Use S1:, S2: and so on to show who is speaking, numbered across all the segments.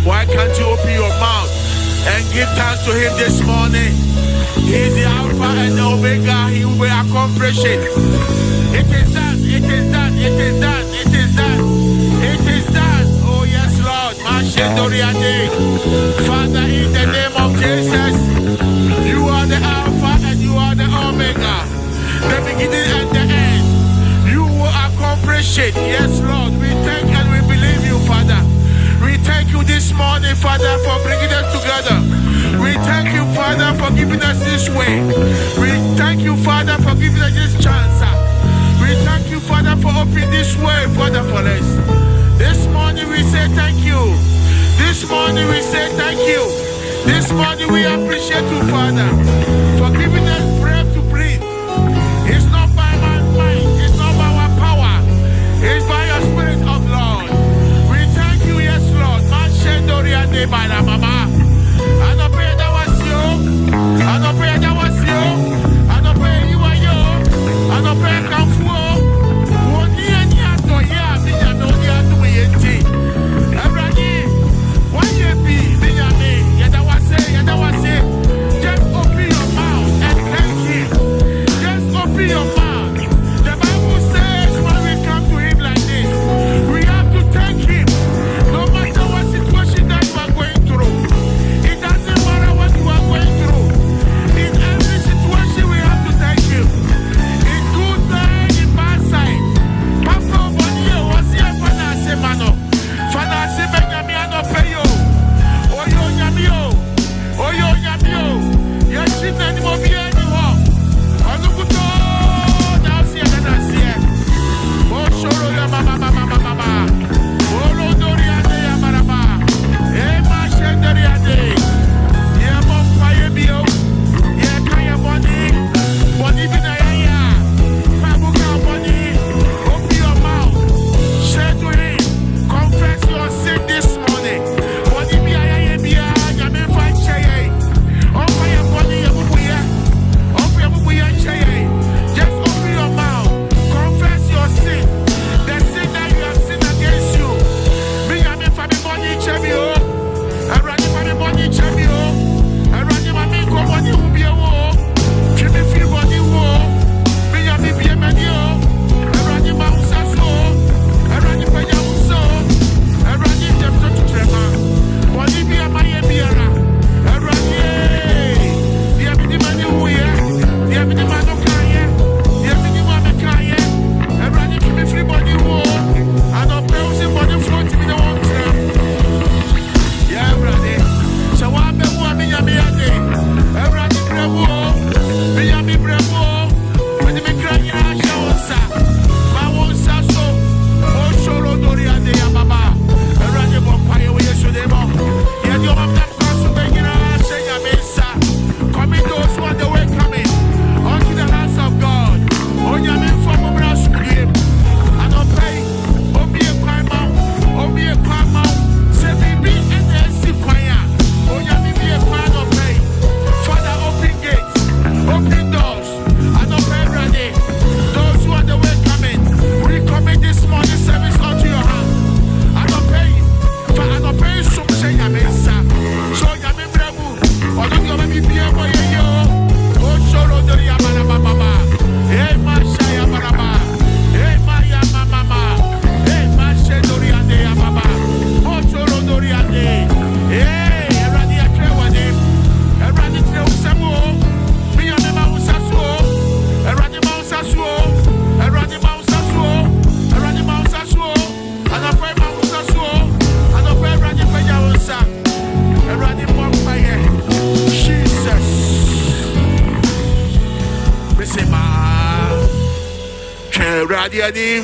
S1: Why can't you open your mouth and give thanks to him this morning? He is the Alpha and the Omega. He will accomplish it. It is done. It is done. It is done. It is done. It is done. Oh yes, Lord. Father, in the name of Jesus, you are the Alpha and you are the Omega, the beginning and the end. You will accomplish it. Yes, Lord. We thank and we believe you, Father. We thank you this morning, Father, for bringing us together. We thank you, Father, for giving us this way. We thank you, Father, for giving us this chance. We thank you, Father, for opening this way, Father, for us. This morning we say thank you. This morning we say thank you. This morning we appreciate you, Father, for giving us breath to breathe. It's not by my mind, it's not by our power, it's by your Spirit of Lord. Lord, man, Shendoria de Bala Mama. I don't pray that was you. I don't pray that was you. I don't pray you are you. I don't pray come for. One year, no, yeah, me, I know they are doing it. Everybody, one year be, me, I mean, yeah, that was it. Just open your mouth and thank him. Just open your mouth. The Bible says when we come to him like this, we have to thank him. Radiadim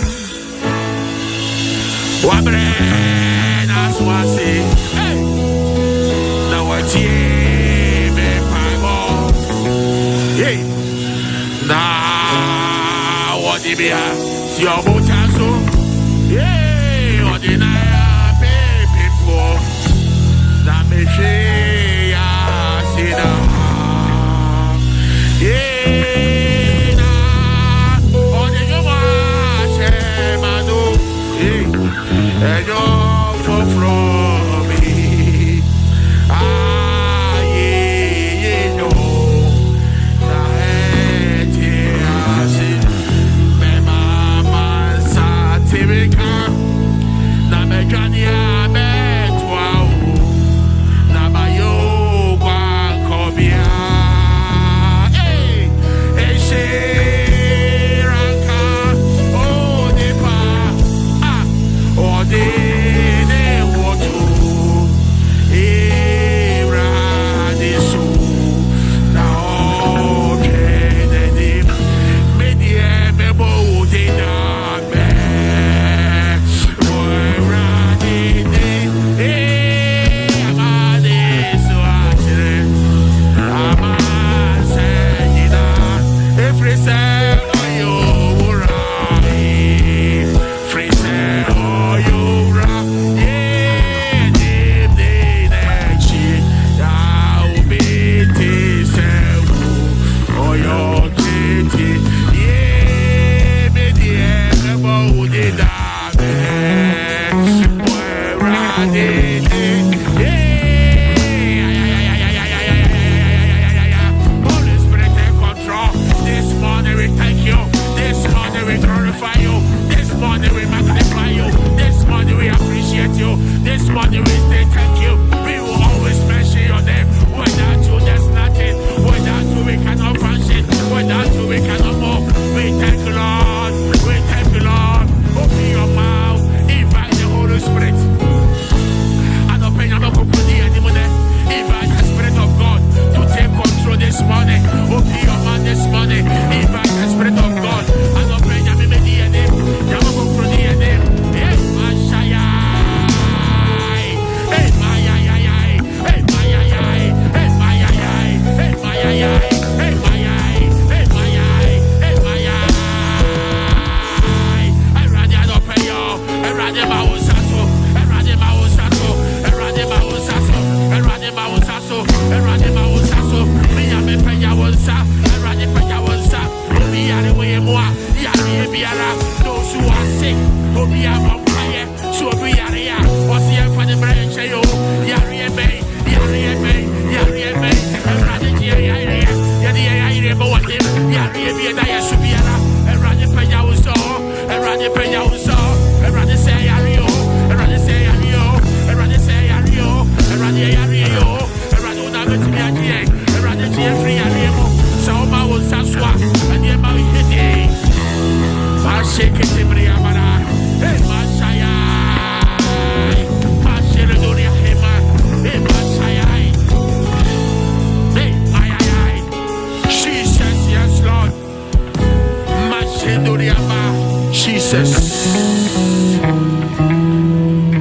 S1: Wabrena Swasi Now what's ye me Bible Nibia, Siobotaso, yeah, ordinary people, Nameshia, Sina, yeah, ordinary Manu, and you're from me.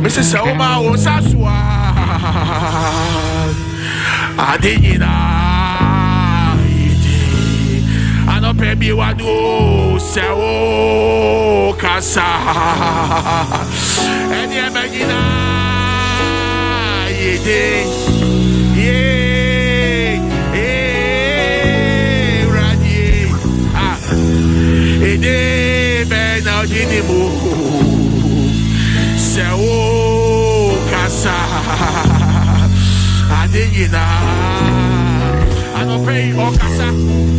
S1: Mrs. Oma was as one. I didn't know. I don't pay me one. Oh, so Casa. And you imagine, I don't pay Ocasa.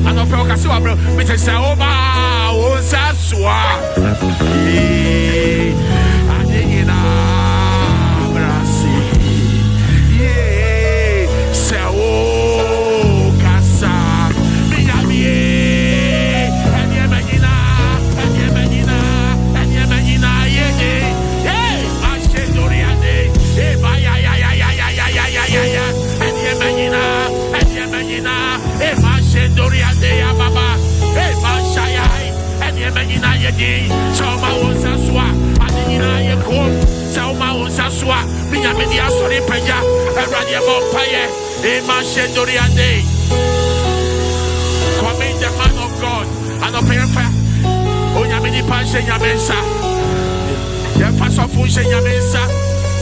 S1: I don't pay Ocasa, bro. Mr. Saoma was a swap. I didn't know. Yeah, Sao Casa. Miami, and Yamagina, and Yamagina, and Yamagina, yeah, I said, Doriane, eh, Maya, and Yamagina, eh, Mashe, Doriane, Baba, eh, Mashaya, and Yamagina, Yadi, Soma was a swap, and Yina, Yakum, Sauma was a swap, Miamidia, Sori Paya, and Radia Bompaye, eh, Mashe, Doriane. Command the man of God, and a prayer. Oh, Yami, many passion Yamensa. The first of function Yamensa.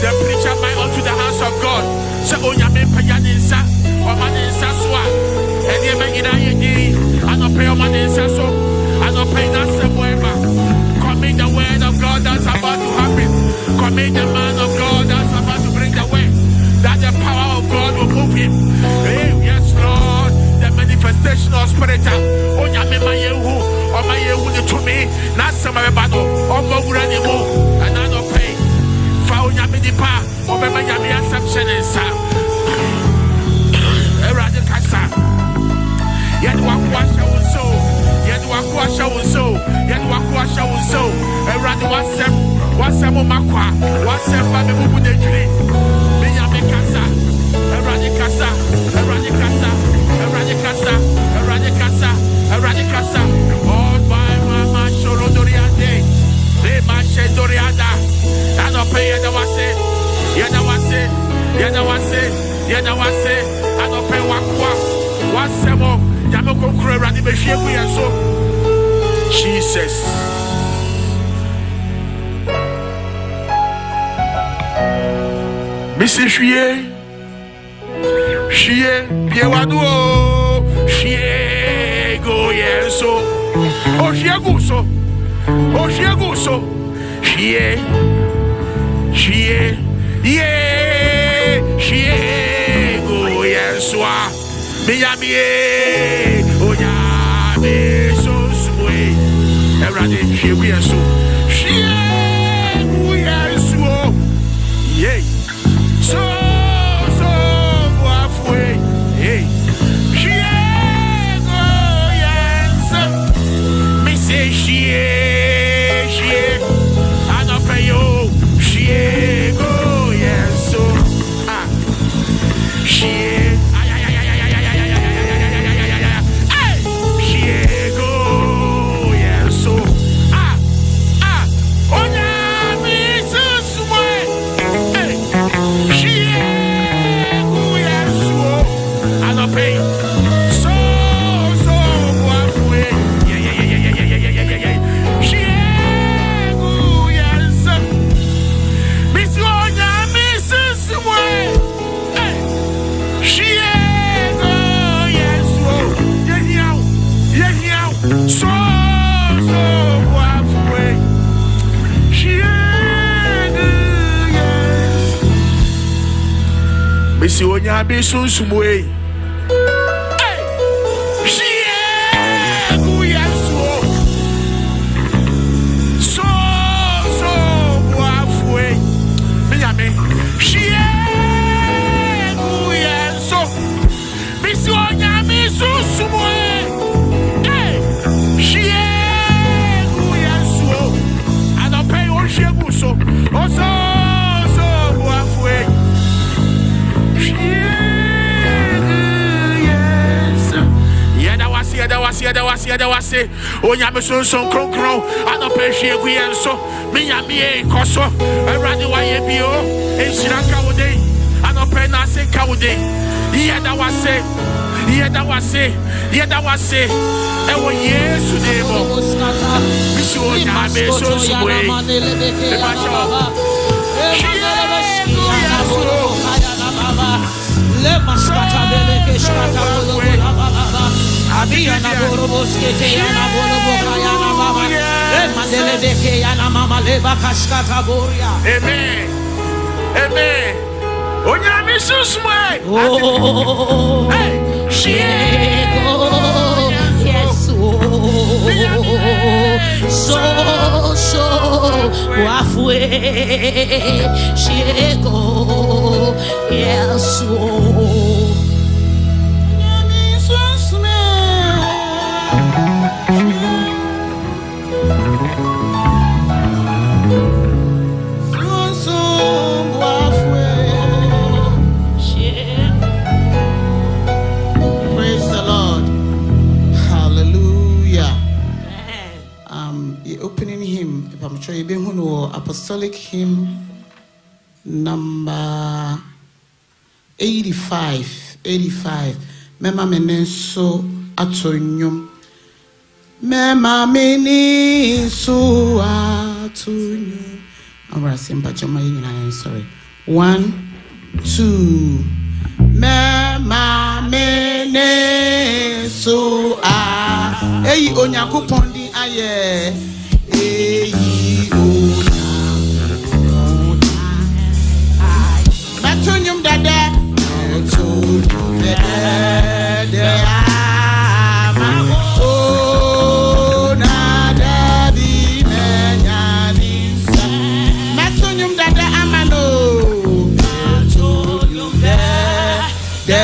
S1: The preacher might unto the house of God. So Onyamen Payaninsa, or Maninsa Swa. And you make it I don't pay Maninsa so. I don't pay that somewhere. Commit the word of God that's about to happen. Commit the man of God that's about to bring the word. That the power of God will move him. Hey, yes, Lord. The manifestation of spirit. Onyamen Mayehu, or Mayehu to me. Not some of battle. Or Moguranimu. And I don't pay. Onyamidipa, Obama Yami Assumption and Sam Eradicasa. Yet Wakwasha was so, yet Wakwasha was so, yet Wakwasha was so, Eradicasem, Wasam Makwa, Wasam Babu Budri, Miamicasa, Eradicasa, Eradicasa, Eradicasa, Eradicasa, Eradicasa, all by Mama Sholodoriade, they Mashe Doriada. I don't pay I don't pay what's more, Yamako Kura, the Bashir, and so Jesus. Mrs. She, Piewado, she go, yes, so. Oh, she go so. Oh, she go so. She go yes wa me oh ya me so sweet everybody she we so she go yes wo yeah so halfway hey she go yes me say she I don't pay you she go yes so she go yes so onya me so sweet hey she go yes so I don't pay so halfway yeah she go yes Miss Onya me so sweet hey she go yes so yeah so halfway she go yes Miss Onya me so sweet hey she go yes so halfway me she go yes so Miss Onya me so sweet hey she go yes I don't pay all she go so so halfway she go yes that was Onya me so kron I don't pay she go yes so me koso everybody why you be oh and she not kawde I don't pay nothing kawde that was it and when yesu demo we show ya me so sweet le maskata beleke shkata Abiyana boroboskete yana boroboka yana mama mandele deke yana mama leba kaskata boria amen Onyame susmwe hey shego yes so wafwe shego yes Onyame susmwe Apostolic hymn number 85 Mema menenso atonyum
S2: Me mamini suwa to you. I'm going to sing, but I'm sorry. 1, 2. Me mamini suwa. Eyi onyankopon di aye. Eyi onyankopon. Metunyum dada. Metunyum dada.
S1: Da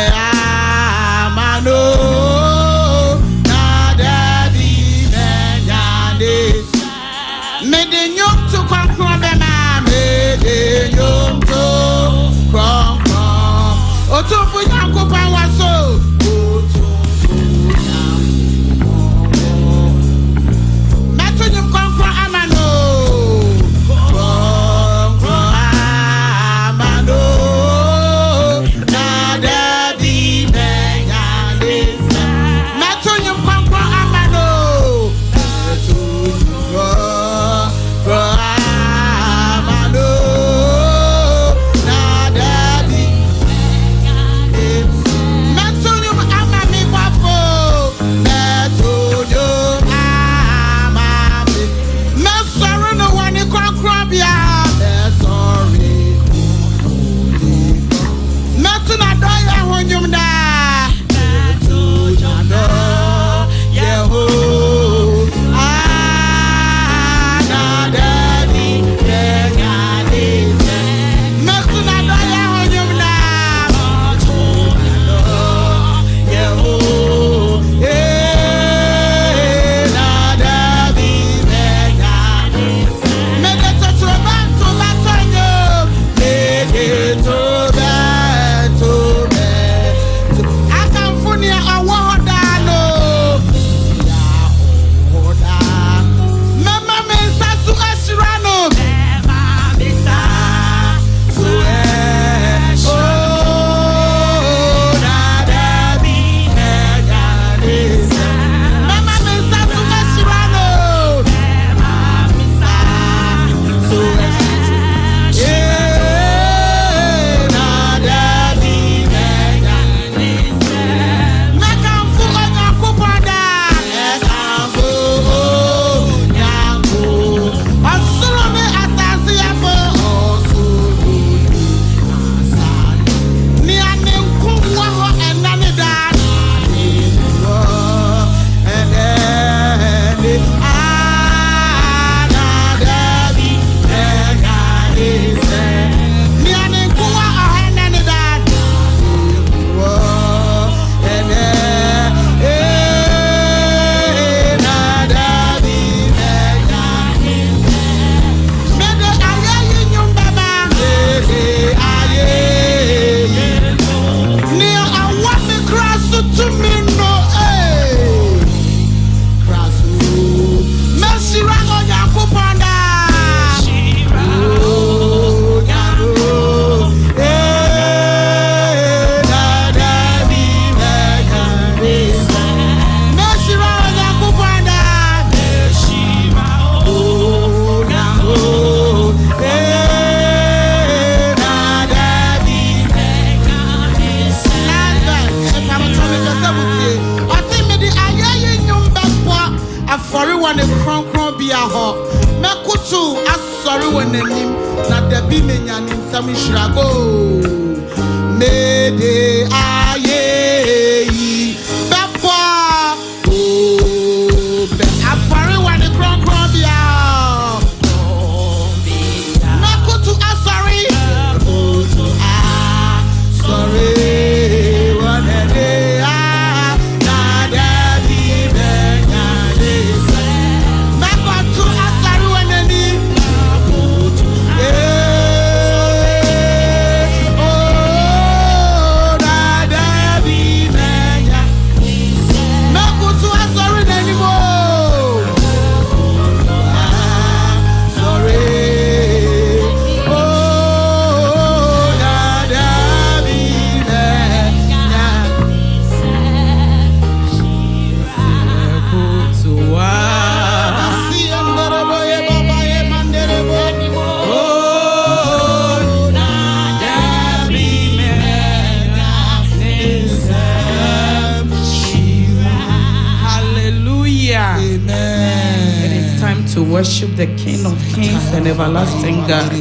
S2: to worship the King of Kings and everlasting God.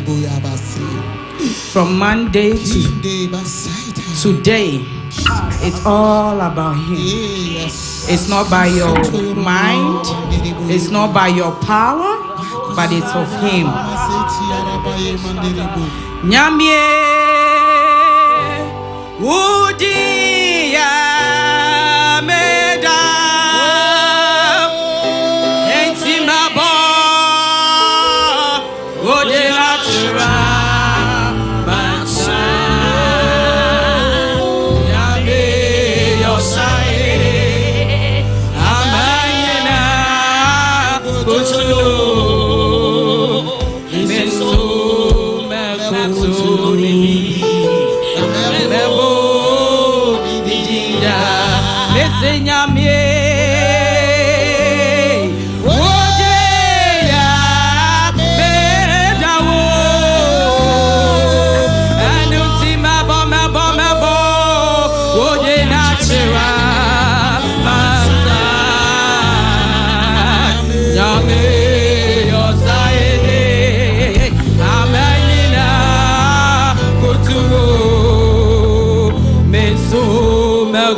S2: From Monday to today, it's all about Him. It's not by your mind, it's not by your power, but it's of Him. Nyamye Udia Meda Entimabo Odelatura Bansa Nyame Yosae Amanyena Utulo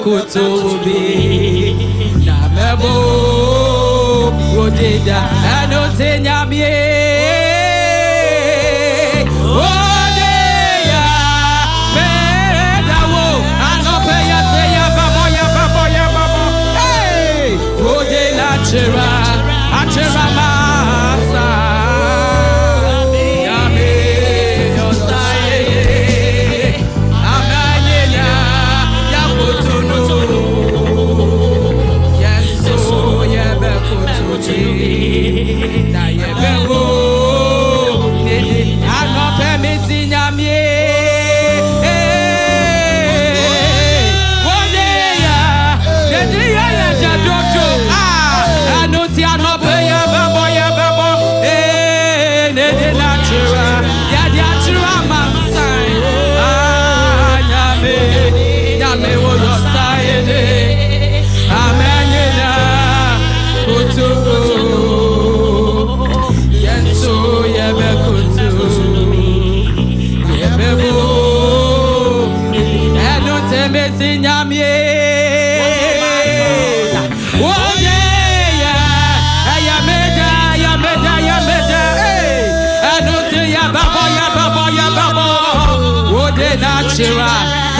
S2: Kutubi Namebo Odeda Anotenya Mie Odeya Medawo Anopeya Teya Baboya Baboya Babo Hey Odela Chera Achera Masa Yame Yosaye Amanyena Yakutuno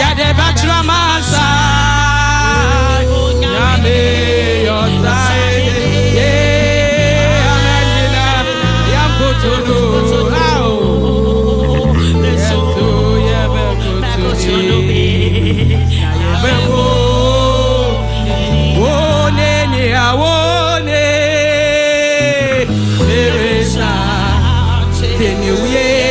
S2: Yade batra masa Yame Yosae Amenina Yamkutunu Yesu Yebe Kutunu Yebebo Wone ni awone Eresa Tenyuye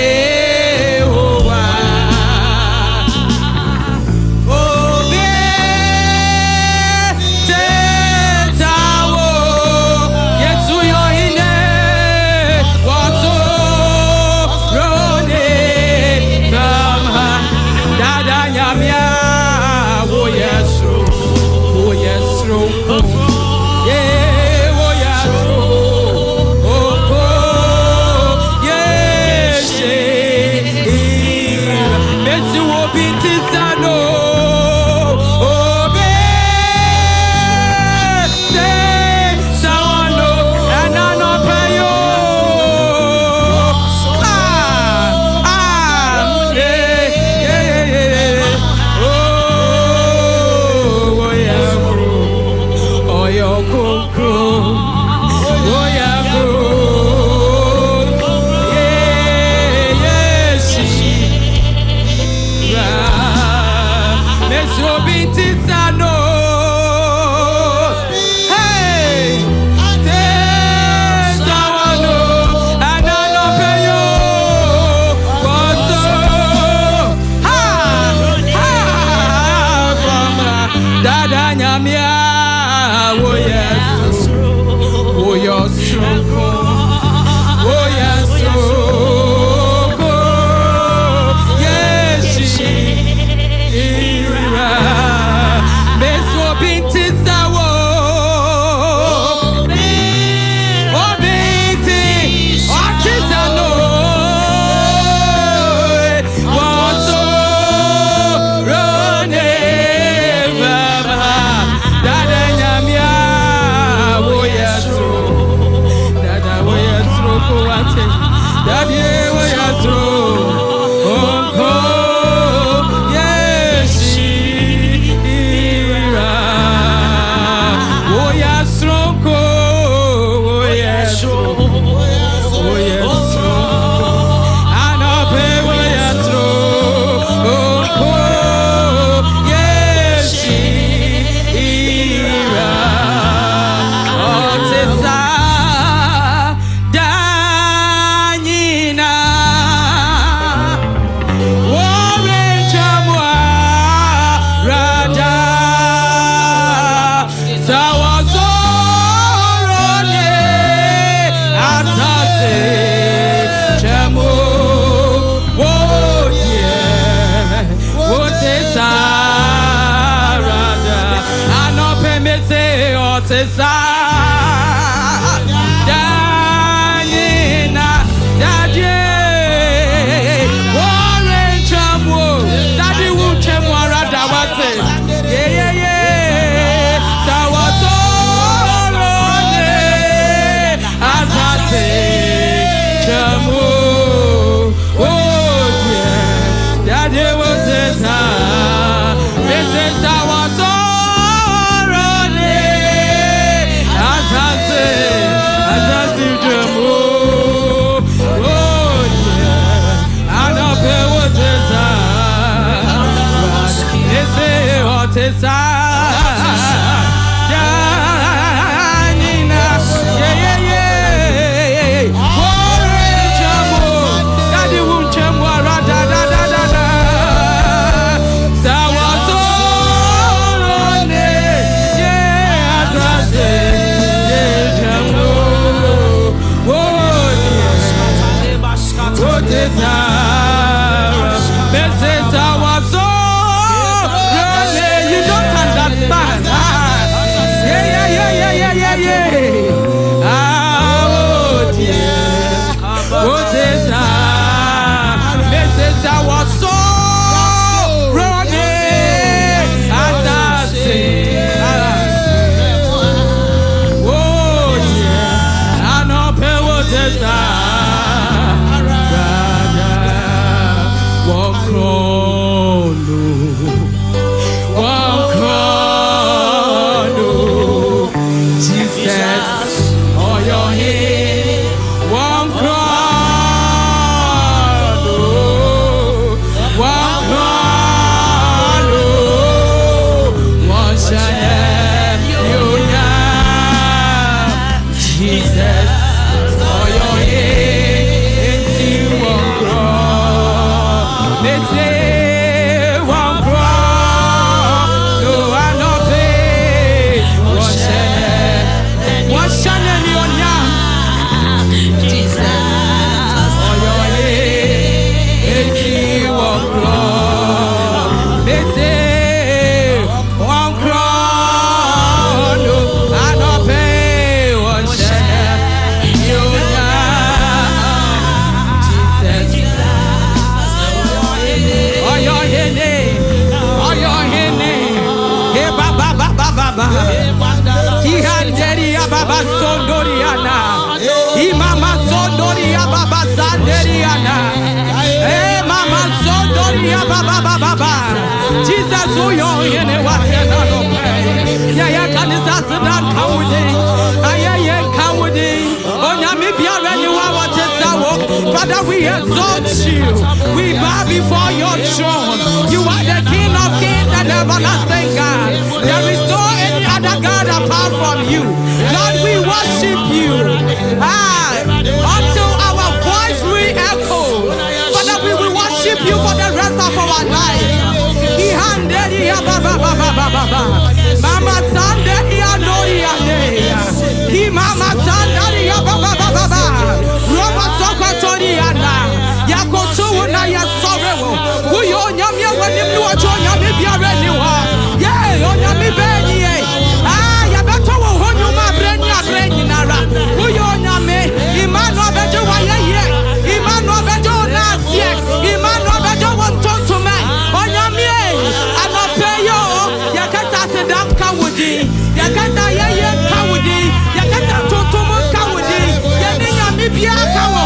S2: Obiti what is Janina, Daddy, Warren Chamwo, Daddy Wuchemwara Dawate, yeah, Sawasorone, Azate, Chamwo, oh, yeah, Daddy Wutesa, Mrs. Sawasorone, Azate, Chamwo. Jesus, who you're in it, what you're not okay. Yeah, can this answer that cowardly? I cowardly. On Yamibia, when you are what is our Father, we exalt you. We bow before your throne. You are the King of kings and everlasting God. There is no any other God apart from you. Lord, we worship you. Until our voice re-echoes. Father, we will worship you for the rest of our life. Mama Sunday, he Mama Sunday, Roma Sokotoriana, Yakotuna, Yasorro, who you on Yamia when you do a joy, Yamibia, yeah, on Yamibia. You better hold you, my brain, Nara, who you on Yame, Emmanuel Bejo, Emmanuel Bejo, yes, Emmanuel Bejo, one talk to me, on Yamie, and not pay you, Yakata Sedam Kawudi, Yakata Yaya Kawudi, Yakata Totomo Kawudi, Yanimia Kawo,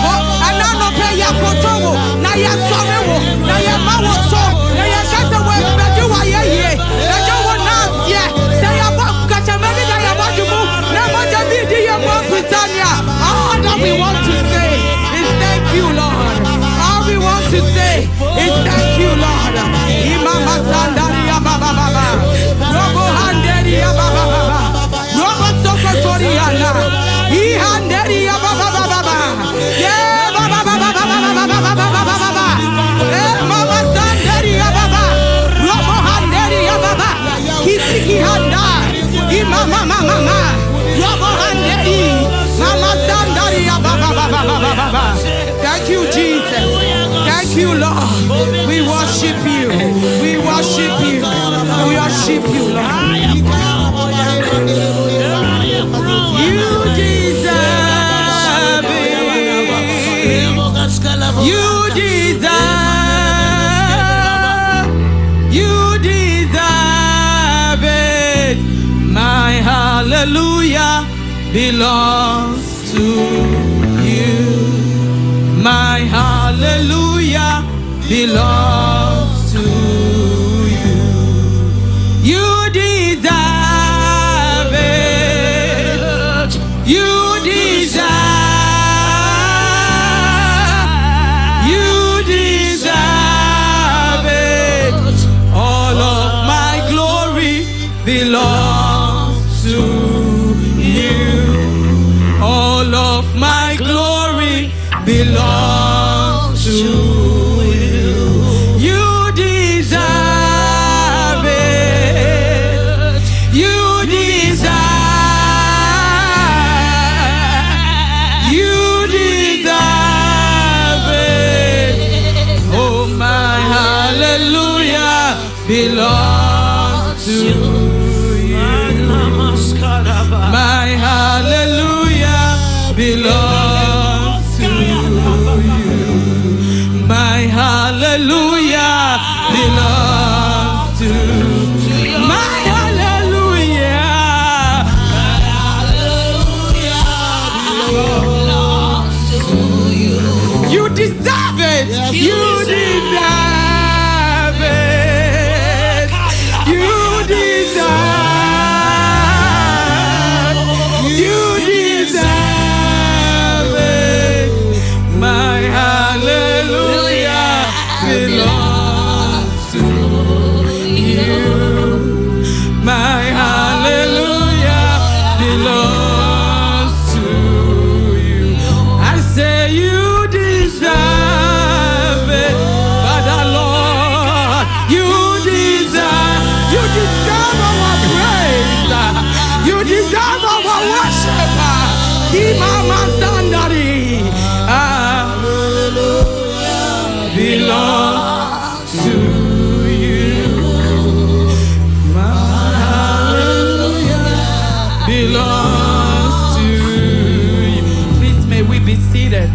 S2: and now not pay Yakoto, Naya Sorrow, Naya Mawaso, Naya Kata, where you are, yeah, that you will not, yeah, say about Katamani, about you, Namaka Media, Britannia. All that we want to say is thank you, Lord. All we want to say is thank you, Lord. Imama Sandaria Baba Baba, Robo Handeria Baba Baba, Robo Sokotoriana, He Handeria Baba Baba, yeah, Baba Baba Baba Baba Baba Baba, Mama Sandaria Baba, Robo Handeria Baba, Kisiki Handa, Imama Mama, Robo Handeri, Mama Sandaria Baba Baba Baba Baba. Thank you, Jesus. Thank you, Lord. We worship you. We worship you. We worship you, Lord. hallelujah belongs to you. My hallelujah belongs to you. You deserve it. You deserve. You deserve it. All of my glory belongs to you. All of my glory belongs to you. You deserve it. You deserve. You deserve it. Oh, my hallelujah belongs to you. My hallelujah belongs to you. My hallelujah belongs to you. My hallelujah belongs to you. You deserve it. You deserve it. You deserve. You deserve it. My hallelujah belongs to you. My hallelujah belongs to you. I say you deserve it, Father Lord. You deserve our praise. You deserve our worship. Imama Sandari belongs to you. My hallelujah belongs to you. Please, may we be seated.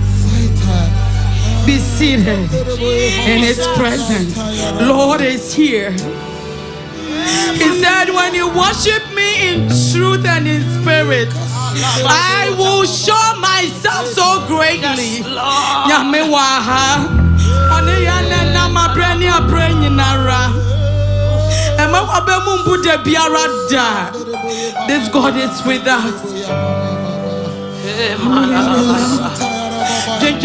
S2: Be seated in His presence. Lord is here. He said, when you worship me in truth and in spirit, I will show myself so greatly. This God is with us. Think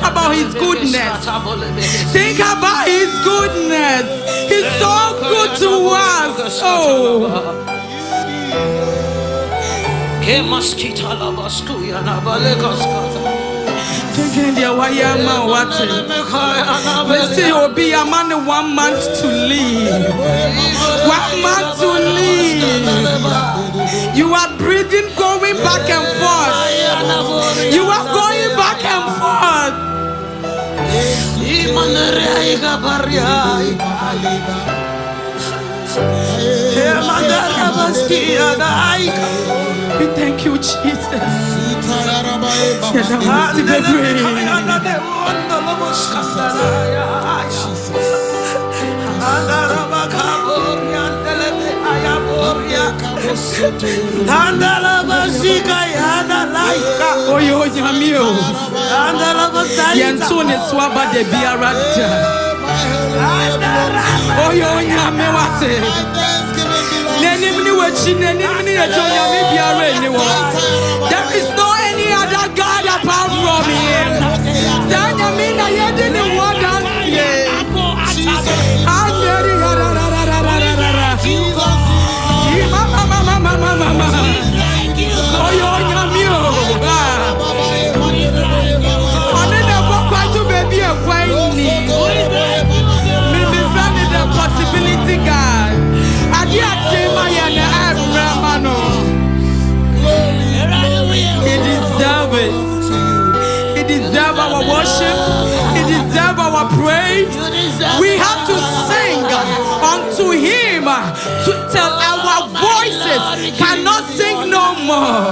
S2: about His goodness. Think about His goodness. He's so good to us. Oh. Let's say will be a man 1 month to live. 1 month to live. You are breathing, going back and forth. You are going back and forth. We thank you, Jesus. Oh, yo, Yamio. Yantone swaba de biarada. Oh, yo, Yamewate. There is no any other God apart from Him. Possibility God. He deserves it. He deserves our worship. He deserves our praise. We have to sing unto Him to tell our voices cannot sing no more.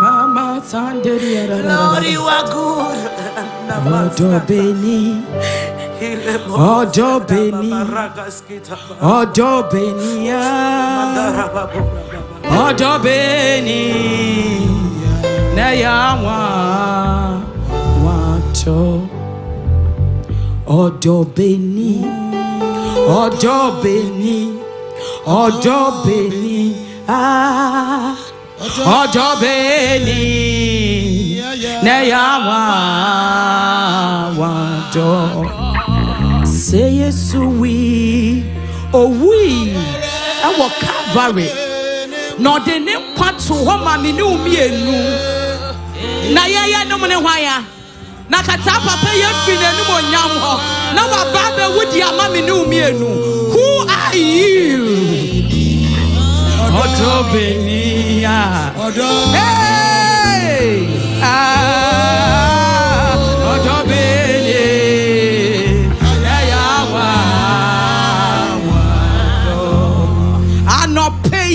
S2: Mama
S3: Lord, you are good.
S2: Say yes, we, our Calvary. No, the name part to home, I mean, me and you. Naya, no money, why? Nakatapa pay a fin and no yam. No, my Baba would ya mammy knew me and you. Who are you? Hey!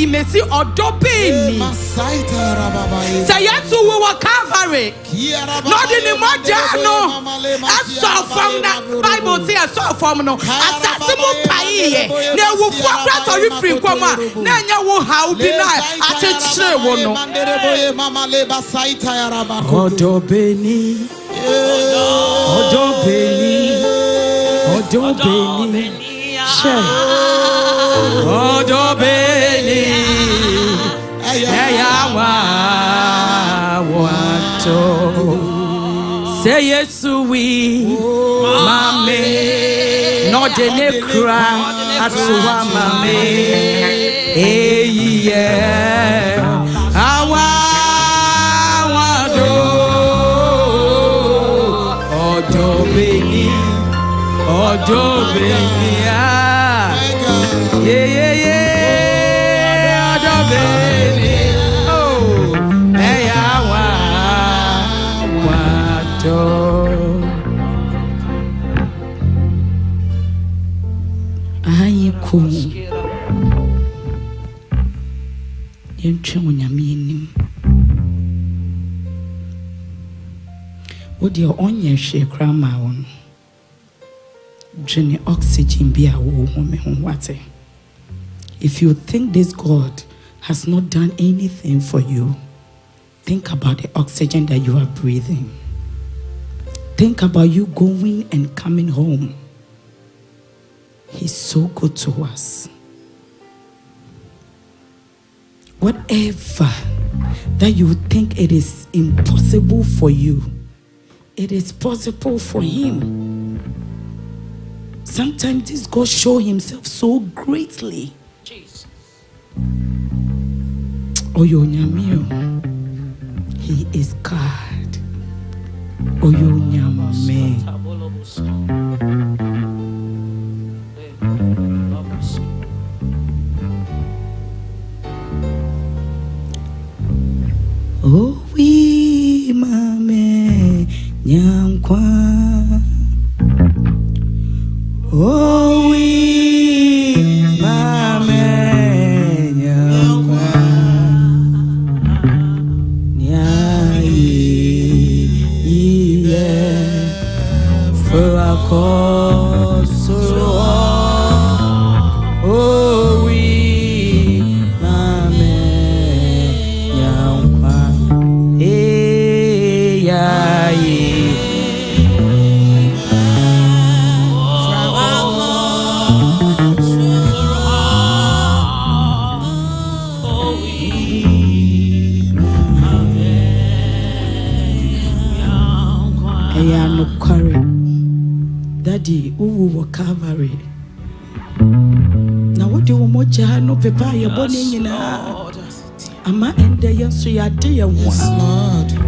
S2: Messi or Dobini. Say yes to our Calvary. Not in the Mojano. I saw from that Bible, say I saw from no. I saw some pie. Now we walk out of free coma. Now you will how deny at a tree. Odobeni. Odobeni, say yes, we, mame, not the necra, at Suamame, yeah, Odobeni, Would your onion shake grandma on? Jenny oxygen be a woman water. If you think this God has not done anything for you, think about the oxygen that you are breathing. Think about you going and coming home. He's so good to us. Whatever that you think it is impossible for you, it is possible for him. Sometimes this God shows himself so greatly. Jesus. Oyonyamio, he is God. Oyonyame. Oh, we mame nyankwa. Oh, we mame nyankwa. Nyaye for a cause. Oh, we mame nyankwa. Daddy, who Calvary. Now what do you want? No papa, you're born in Ama and the young so ya dear one.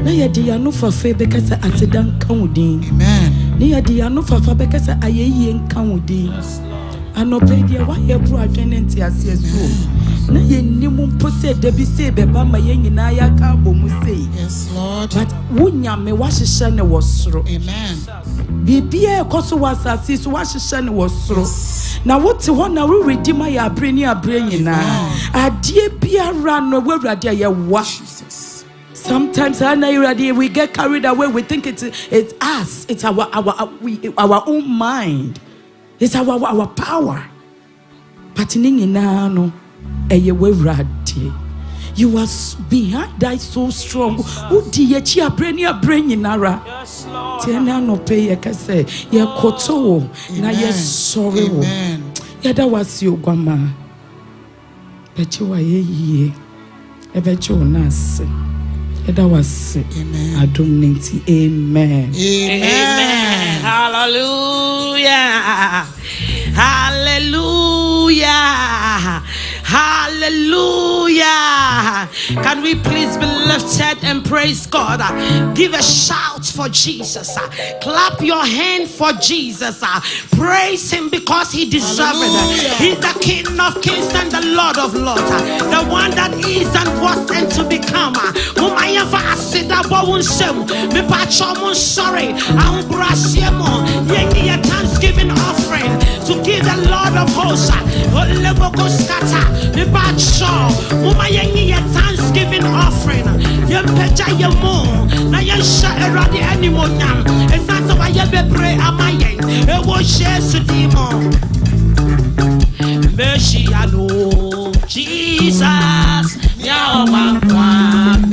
S2: Now ya dear no for fair because I said down counting. Amen. Near dear no for because I ain't counting. I no pay dear why you brought an entity as na ye nimu pose de bi se be ba ma ye nyina ya ka bomu sei. Yes Lord. But wunya me wahyehyɛ ne wosoro. Amen. Bibia ekoso wasasi so wahyehyɛ ne wosoro. Na wote ho na we redeem ya abreni nyina. Adie biara no we awurade ya wa. Jesus. Sometimes we get carried away. We think it's us. It's our own mind. It's our power. But no, you are behind that so strong. Who did you bring your brain in Ara? Tena no pay a say, ye koto, na ye sorry. Yeah, that was your grandma. Bet you are ye. I bet you nas. That was I don't need to. Amen.
S3: Amen. Hallelujah. Hallelujah. Hallelujah. Can we please be lifted and praise God? Give a shout for Jesus. Clap your hand for Jesus. Praise him because he deserves it. He's the King of kings and the Lord of lords. The one that is and was and to become. Sorry. Thanksgiving offering to give the Lord of hosts. Thanksgiving offering. Now you shut around the animal now. It's not so I ever pray. Am I? It was shares to demon. Mercy, I know Jesus. Now I'm one.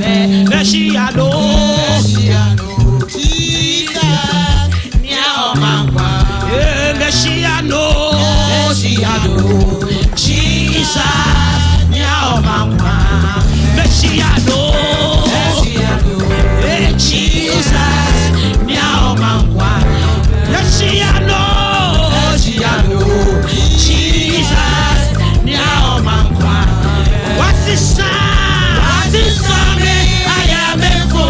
S3: Mercy, I know Jesus. Now I'm one. Mercy, I know Jesus. Now I'm one. Mercy, I know Jesus. Now I'm one. Mercy, I know Jesus. Now I'm one. What's his sign? I am a fool.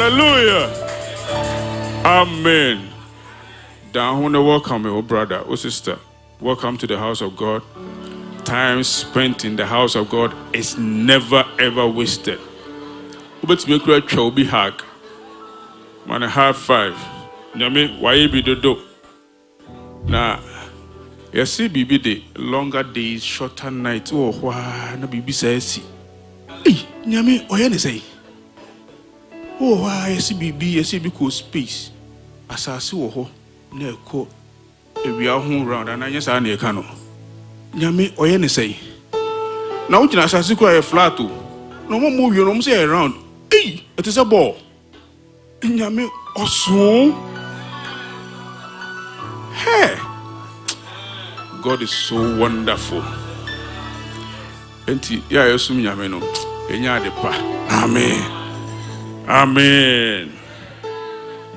S1: Hallelujah. Amen. Down when welcome, oh brother, oh sister. Welcome to the house of God. Time spent in the house of God is never ever wasted. But make a be hug. Man, a high five. Nyame, why be the do? Now, you see, baby, the longer days, shorter nights. Oh, why? No, baby says, hey, Nyame, what you say? Oh, why? You see, baby, you see, because space. As I see, oh, no, co. We are home round, and I just are near Cano. Nyame, what you say? Now, you know, as I see, quite a flat too. No more move your arms say around. Hey, it is a ball. Nyame, also. Hey. God is so wonderful. Enti ya yesum nyame no enya de pa. Amen. Amen.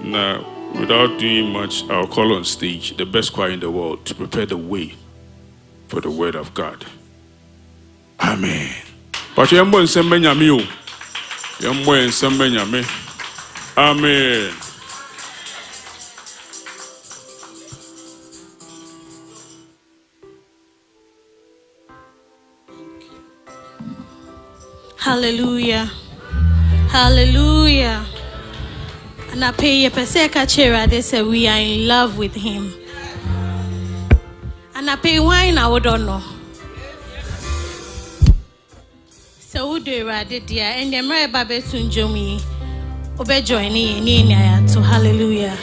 S1: Now, without doing much, I'll call on stage the best choir in the world to prepare the way for the word of God. Amen. But yembo nseme nyame o. Yembo nseme nyame. Amen.
S3: Hallelujah. Hallelujah. And I pay a peseka chera. They say we are in love with him. And I pay wine I don't know. So who do you rather dear? And the Mary Babe Tunjomi Obe joining in to hallelujah.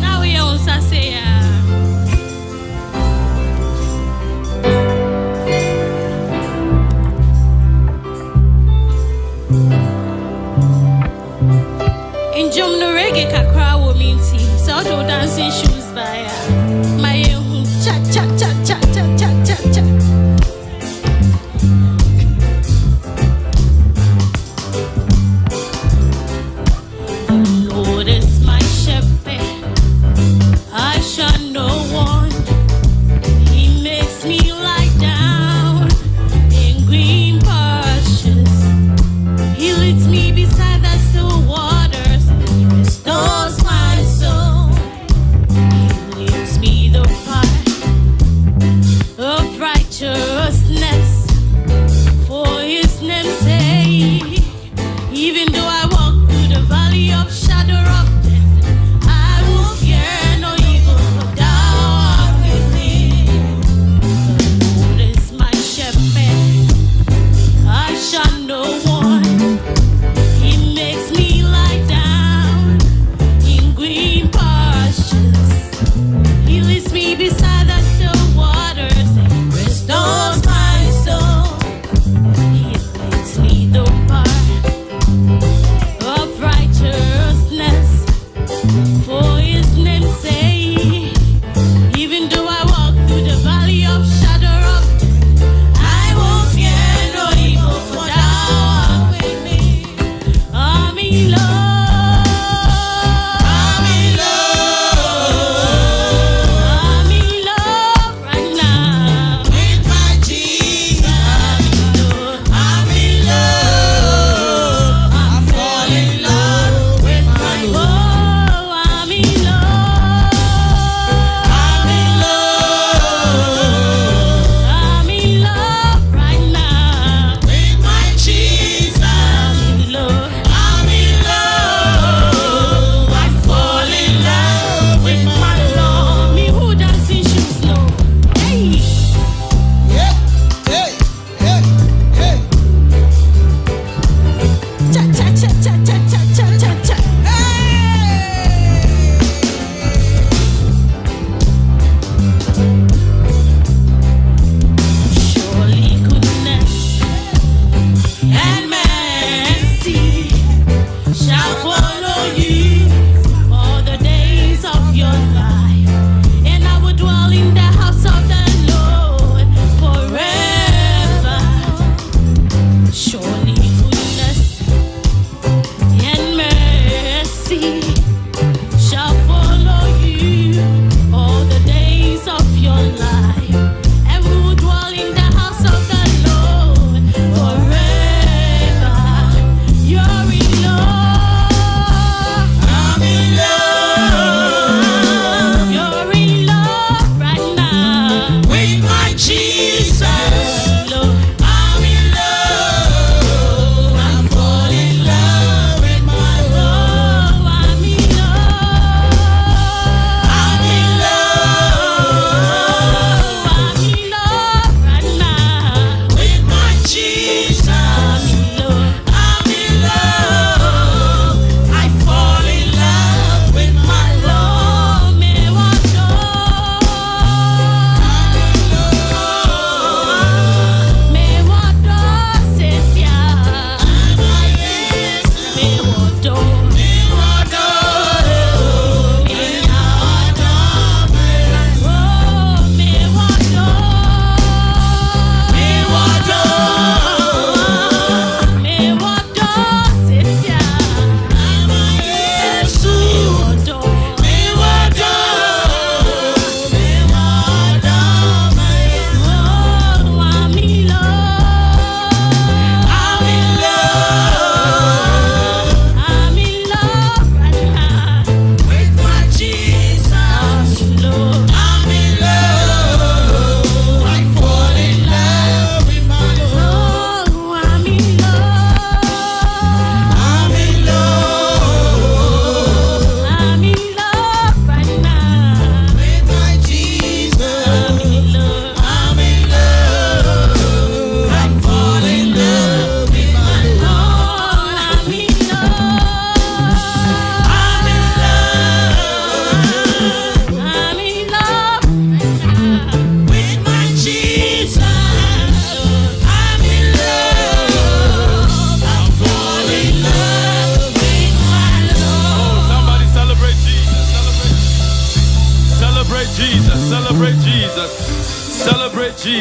S3: Now we also say in Jum no reggae kakra wo minti. So do dancing shoes by my cha cha cha cha cha cha cha cha. The Lord is my shepherd, I shall no want. He makes me lie down in green pastures. He leads me beside the still waters. He restores my soul. He leads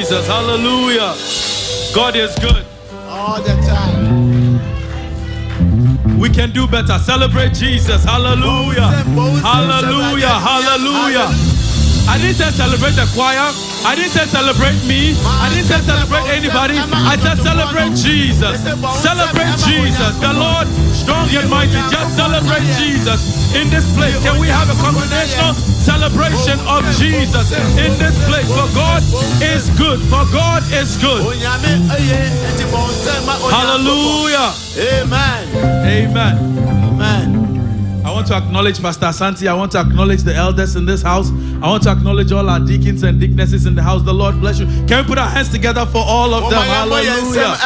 S4: Jesus. Hallelujah. God is good.
S1: All the time.
S4: We can do better. Celebrate Jesus. Hallelujah. Hallelujah. Hallelujah. I didn't say celebrate the choir. I didn't say celebrate me. I didn't say celebrate anybody. I said celebrate Jesus. Celebrate Jesus. The Lord, strong and mighty. Just celebrate Jesus in this place. Can we have a congregational celebration of Jesus in this place? For God is good. For God is good. Hallelujah.
S1: Amen.
S4: Amen.
S1: Amen.
S4: I want to acknowledge Pastor Asante. I want to acknowledge the elders in this house. I want to acknowledge all our deacons and deaconesses in the house. The Lord bless you. Can we put our hands together for all of them? Hallelujah.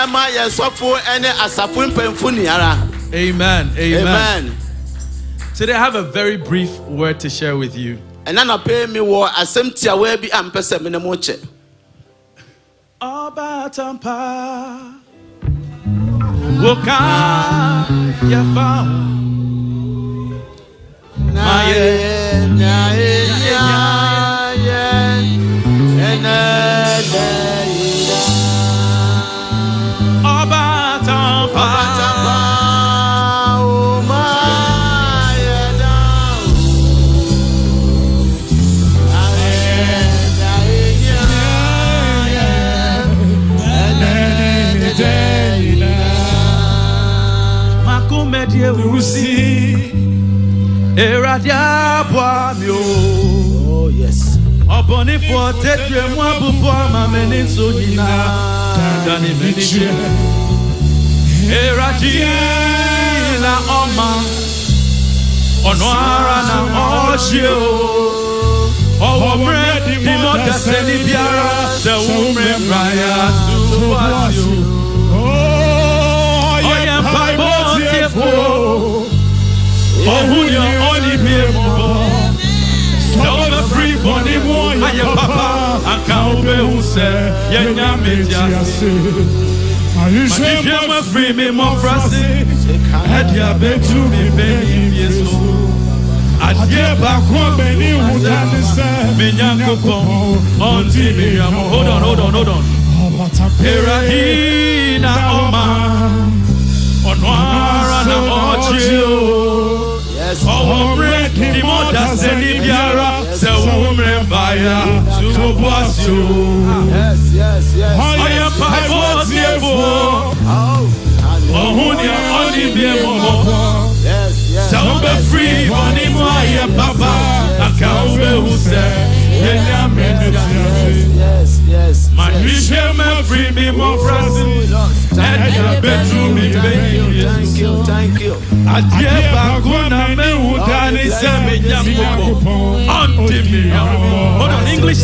S4: Amen. Amen. Amen. Today I have a very brief word to share with you. Oh yes. Oboni for tetre mwa bubo mameni sojina dani meniche Erajina oma Onwara na oshio Owomre Dimoda seni biara Se umre braya tuwasio Oye mpaibo tefo Ohunya oni bie mobo Over free body boy, and your papa, and can't be who say, Yenya Mediasi. If you were free, me more frosty, had your bed to me, baby, yes. I'd get back one baby who done the same. Minyanko on TV. Hold on. Perahina Oma, Onwara na Ochio. Oh, the mother said the biara, the woman buyer, to was you. Yes. I am five years old. Oh, only be more. Yes. So be free, money, my papa. I can't be who said, yes. My vision, free me more friends. And your bedroom, thank you. I get back on a man who done it. Hold on, English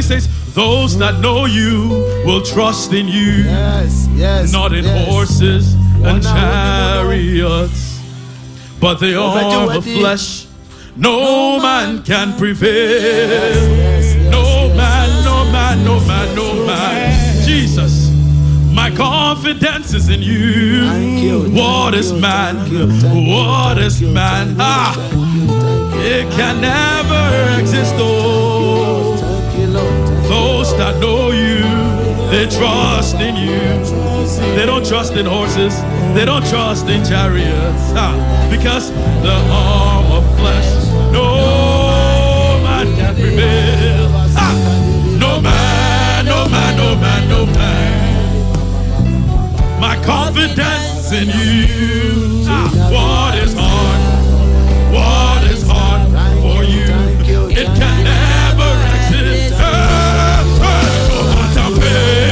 S4: says, those that know you will trust in you. Yes. Not in horses and chariots, but they are the flesh. No man can prevail. No man. Jesus. My confidence is in you. What is man? What is man? It can never exist. Oh, those that know you, they trust in you. They don't trust in horses. They don't trust in chariots. Because the arm of flesh, no man can prevail. No man. My confidence in you. What is hard for you? It can never exist. Somebody.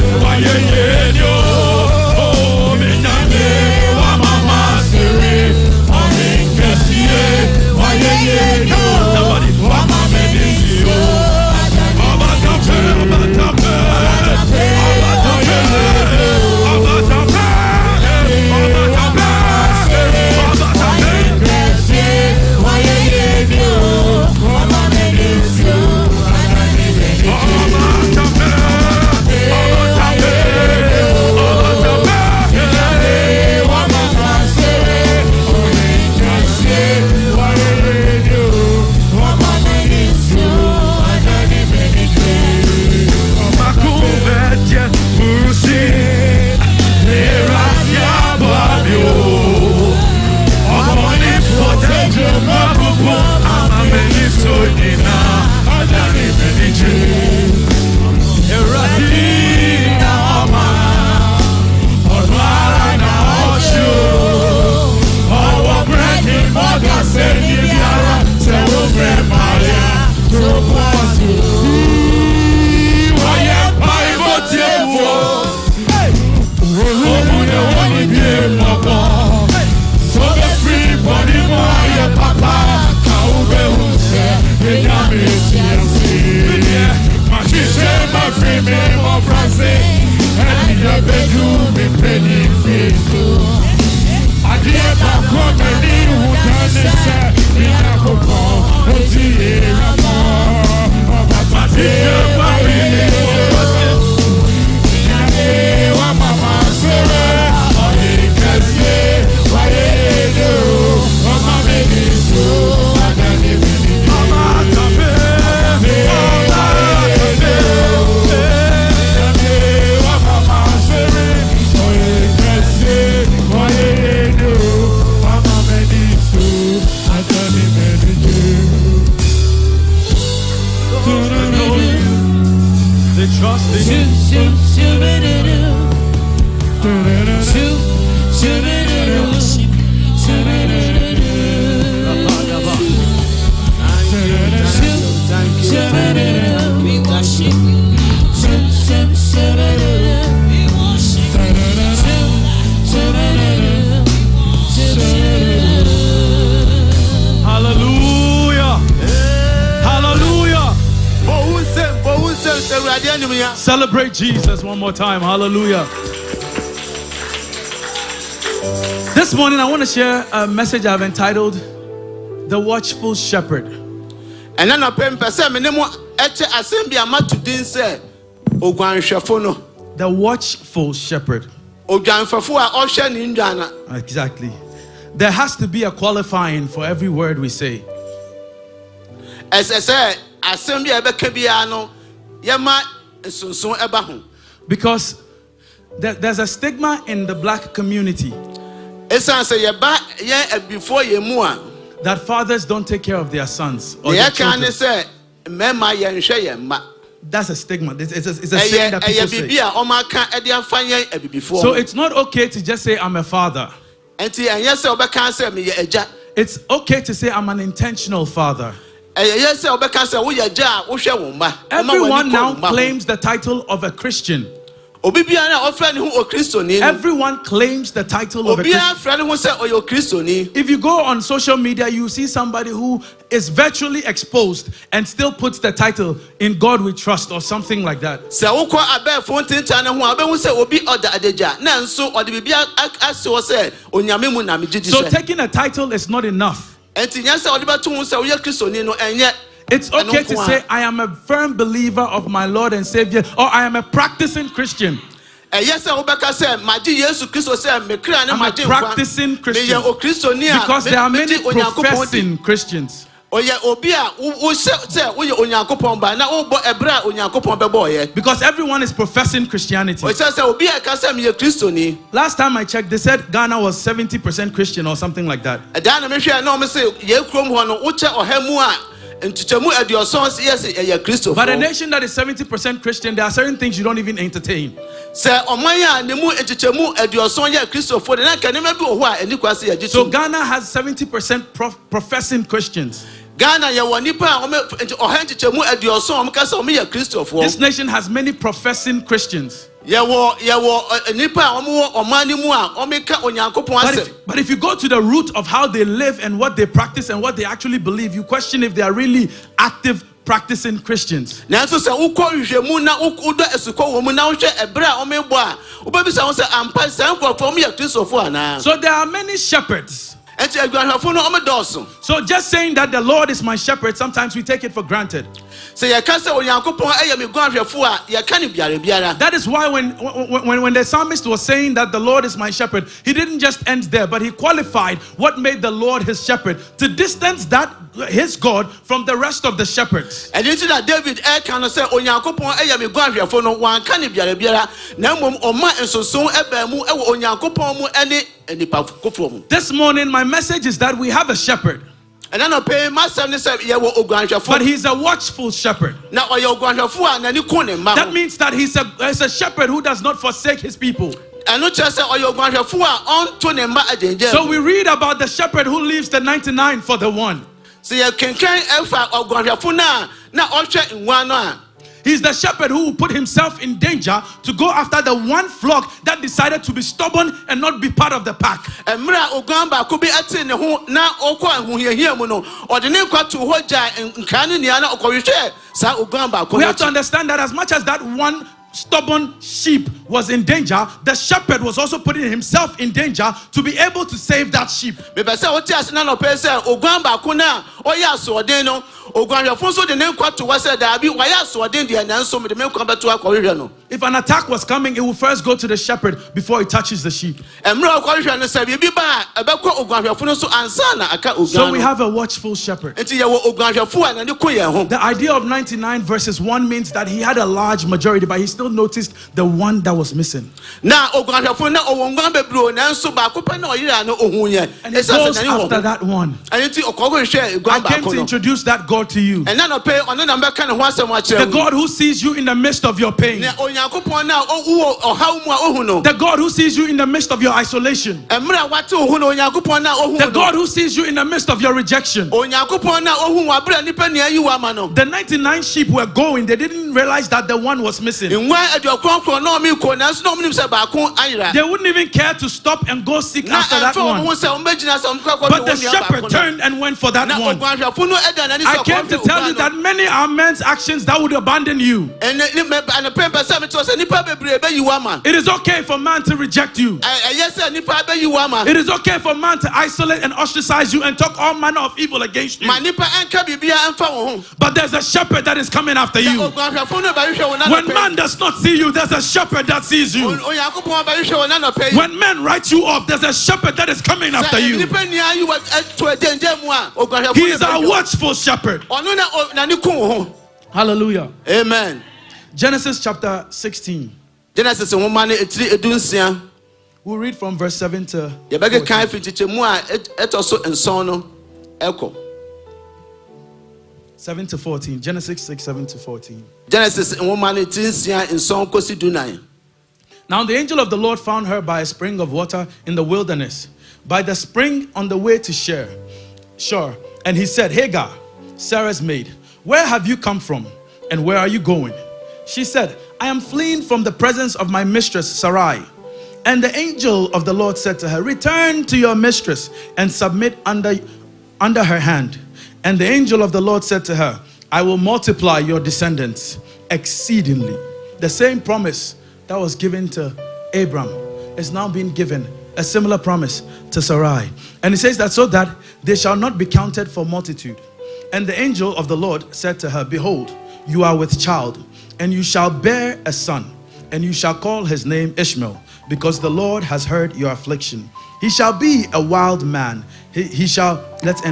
S4: Celebrate Jesus one more time. Hallelujah. This morning I want to share a message I've entitled The Watchful Shepherd.
S1: And then I
S4: The Watchful Shepherd. Exactly. There has to be a qualifying for every word we say. Because there's a stigma in the black community that fathers don't take care of their sons or their children. That's a stigma. It's a saying that people say. So it's not okay to just say I'm a father. It's okay to say I'm an intentional father. Everyone now claims the title of a Christian. Everyone claims the title of a Christian. If you go on social media, you see somebody who is virtually exposed and still puts the title "In God We Trust" or something like that. So taking a title is not enough. It's okay to say I am a firm believer of my Lord and Savior, or I am a practicing Christian. I'm a practicing Christian because there are many professing Christians. Because everyone is professing Christianity. Last time I checked, they said Ghana was 70% Christian or something like that. But a nation that is 70% Christian, there are certain things you don't even entertain. So Ghana has 70% professing Christians. This nation has many professing Christians. But if you go to the root of how they live and what they practice and what they actually believe, you question if they are really active practicing Christians. So there are many shepherds. So just saying that the Lord is my shepherd, sometimes we take it for granted. That is why when the psalmist was saying that the Lord is my shepherd, he didn't just end there, but he qualified what made the Lord his shepherd to distance that his God from the rest of the shepherds. And into that David can say this morning my message is that we have a shepherd. But he's a watchful shepherd. That means that he's a shepherd who does not forsake his people. So we read about the shepherd who leaves the 99 for the one. He's the shepherd who will put himself in danger to go after the one flock that decided to be stubborn and not be part of the pack. We have to understand that as much as that one stubborn sheep was in danger, the shepherd was also putting himself in danger to be able to save that sheep. If an attack was coming, it will first go to the shepherd before it touches the sheep. So we have a watchful shepherd. The idea of 99 verses 1 means that he had a large majority, but he still noticed the one that was missing. And he goes after that one. I came to introduce that God to you. The God who sees you in the midst of your pain. The God who sees you in the midst of your isolation. The God who sees you in the midst of your rejection. The 99 sheep were going, they didn't realize that the one was missing. They wouldn't even care to stop and go seek after that one. But the shepherd turned and went for that one. I came to tell you that many are men's actions that would abandon you. It is okay for man to reject you. It is okay for man to isolate and ostracize you and talk all manner of evil against you. But there's a shepherd that is coming after you. When man does not see you, there's a shepherd that sees you. When men write you off, there's a shepherd that is coming after you. He is our watchful shepherd. Hallelujah.
S1: Amen.
S4: Genesis chapter 16. We'll read from verse 7 to 14. 7 to 14. Genesis 6, 7 to 14. Now the angel of the Lord found her by a spring of water in the wilderness, by the spring on the way to Shur. And he said, Hagar, Sarah's maid, where have you come from, and where are you going? She said, I am fleeing from the presence of my mistress Sarai. And the angel of the Lord said to her, return to your mistress and submit under her hand. And the angel of the Lord said to her, I will multiply your descendants exceedingly. The same promise that was given to Abram is now being given, a similar promise to Sarai. And it says that so that they shall not be counted for multitude. And the angel of the Lord said to her, behold, you are with child, and you shall bear a son, and you shall call his name Ishmael, because the Lord has heard your affliction. He shall be a wild man. He shall, let's go.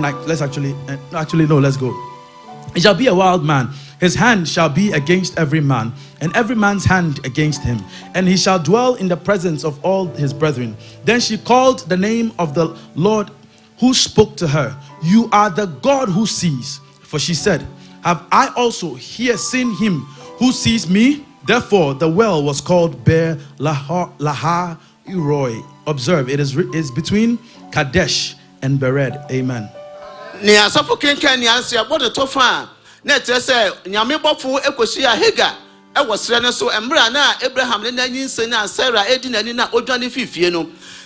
S4: He shall be a wild man. His hand shall be against every man, and every man's hand against him. And he shall dwell in the presence of all his brethren. Then she called the name of the Lord who spoke to her, you are the God who sees. For she said, have I also here seen him who sees me? Therefore the well was called Beer Lahai Roi. Observe, it is between Kadesh and Bered. Amen.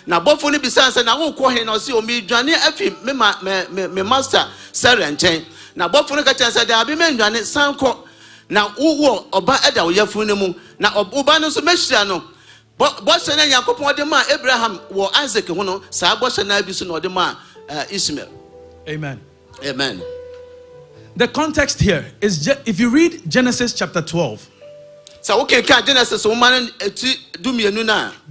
S1: Na bofo ni bisanse na wo kɔ he na ɔse omi dwane afi me master Sarah nkyɛn. Na bofo ni ka kyerɛ da abi me dwane sanko na wo ɔba ɛda wo yafunu ne mu na ɔba no so mehyira no. Bɔhyɛ na Yakobon de ma Abraham wɔ Isaac ho no saa bɔhyɛ na bi so na ɔde ma Ishmael.
S4: Amen.
S1: Amen.
S4: The context here is if you read Genesis chapter 12.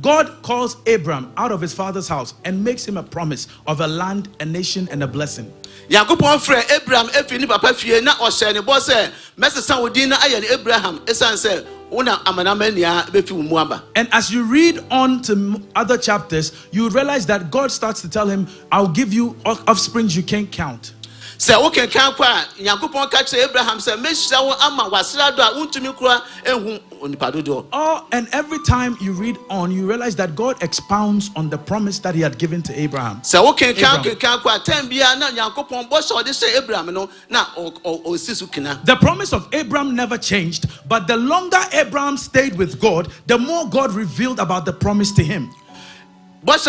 S4: God calls Abram out of his father's house and makes him a promise of a land, a nation, and a blessing. And as you read on to other chapters, you realize that God starts to tell him, I'll give you offsprings you can't count.
S1: Oh,
S4: and every time you read on, you realize that God expounds on the promise that he had given to Abraham. The promise of Abraham never changed, but the longer Abraham stayed with God, the more God revealed about the promise to him.
S1: That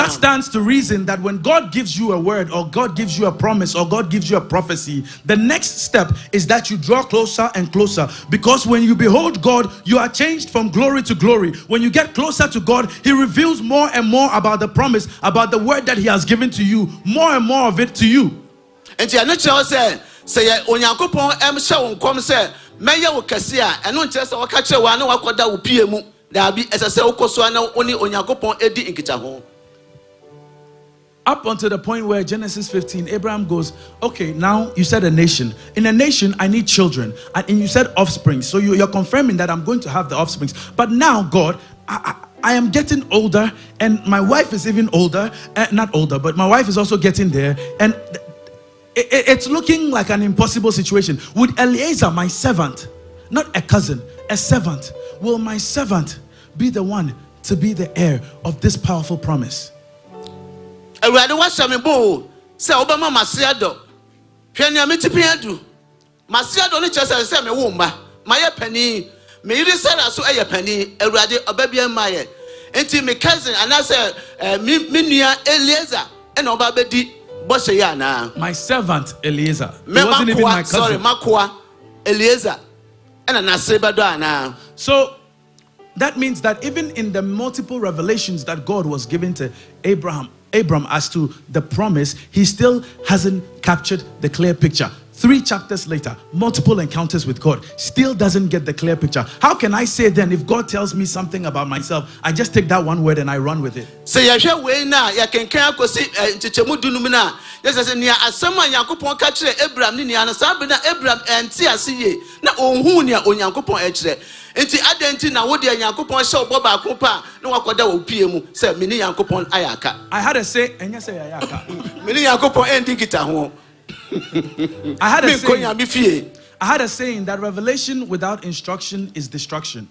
S4: stands to reason that when God gives you a word, or God gives you a promise, or God gives you a prophecy, the next step is that you draw closer and closer, because when you behold God, you are changed from glory to glory. When you get closer to God, he reveals more and more about the promise, about the word that he has given to you, more and more of it to you.
S1: Say Onyankopon show nkom say meye wo kase a eno nkyere se waka kire wa na wakoda wo pie mu da bi esese wokoso na oni Onyankopon edi nkita ho.
S4: Up until the point where Genesis 15, Abraham goes, okay, now you said a nation. In a nation, I need children. And you said offspring. So you're confirming that I'm going to have the offsprings. But now, God, I am getting older, and my wife is even older. Not older, but my wife is also getting there. And it's looking like an impossible situation. Would Eliezer, my servant, not a cousin, a servant, will my servant be the one to be the heir of this powerful promise?
S1: Se obama masiado. Penia metipiadu. Masiado ni chese se me womba. Maye pani. Me yiri Sarah so eye pani. Ewurade obabia maye. Enti me cousin anase me nua Eliezer e na oba bedi boshe ya na.
S4: My servant Eliezer. He wasn't even my cousin.
S1: Sorry, Makwa Eliezer. E na nasebe do ana.
S4: So that means that even in the multiple revelations that God was giving to Abram as to the promise, he still hasn't captured the clear picture. 3 chapters later, multiple encounters with God, still doesn't get the clear picture. How can I say then, if God tells me something about myself, I just take that one word and I run with it?
S1: Say ya we na ya kenkan akosi nchechemu dunum na. Yes say nia asema Nyankopon ka kire Abraham ni nia no sabe na Abraham enti asiye na onhu nia Onyankopon e kire. Enti adenti na wo de Nyankopon hye obo ba ko pa na wakoda wo pie mu say mini Nyankopon ayaka.
S4: I had to say enya say ayaka.
S1: Mini Nyankopon endi kita ho.
S4: I had a saying that revelation without instruction is destruction.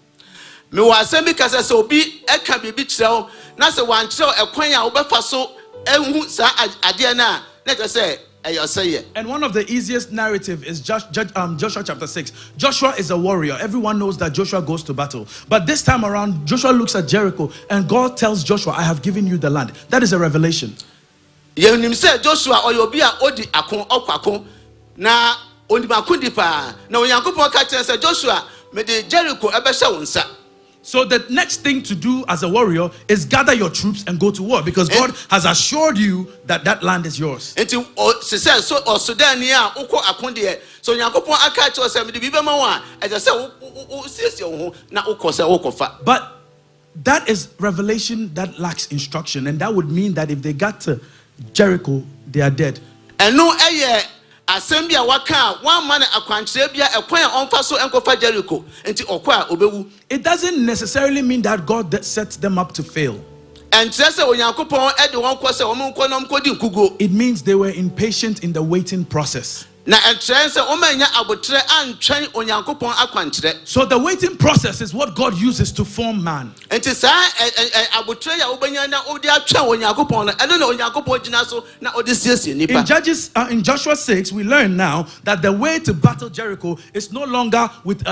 S1: Me wa asemi kase se obi eka bibi kireo na se wan kireo ekwan a obefa so enhu sa ade na na je say eyoseye.
S4: And one of the easiest narrative is Joshua chapter 6. Joshua is a warrior. Everyone knows that Joshua goes to battle. But this time around, Joshua looks at Jericho and God tells Joshua, I have given you the land. That is a revelation.
S1: Yenim say Joshua oyobi a odi akon okwakon na onimakundi pa na Onyankopon ka chen say Joshua me de Jericho ebehye wonsa.
S4: So the next thing to do as a warrior is gather your troops and go to war, because God has assured you that that land is yours.
S1: Enti se say so Sudan ni a ukọ akon de so Onyankopon aka che say me de bibe ma wa e say o siesie wo ho na ukọ say ukofa.
S4: But that is revelation that lacks instruction, and that would mean that if they got to Jericho, they are dead.
S1: And no assembly waka one man akwankyere bia ekwan onfa so enkofa Jericho enti okwa obewu.
S4: It doesn't necessarily mean that God sets them up to fail.
S1: And say Onyankopon e de won kọ say omo nkọ nom kodi nkugo.
S4: It means they were impatient in the waiting process.
S1: Na entrance omanya abotre antwen Onyankopon akwankyere.
S4: So the waiting process is what God uses to form man.
S1: Enti sa abotre ya obanya na odi atwen Onyankopon no eno na Onyankopon gina so na odi siesie nipa.
S4: In Joshua 6 we learn now that the way to battle Jericho is no longer with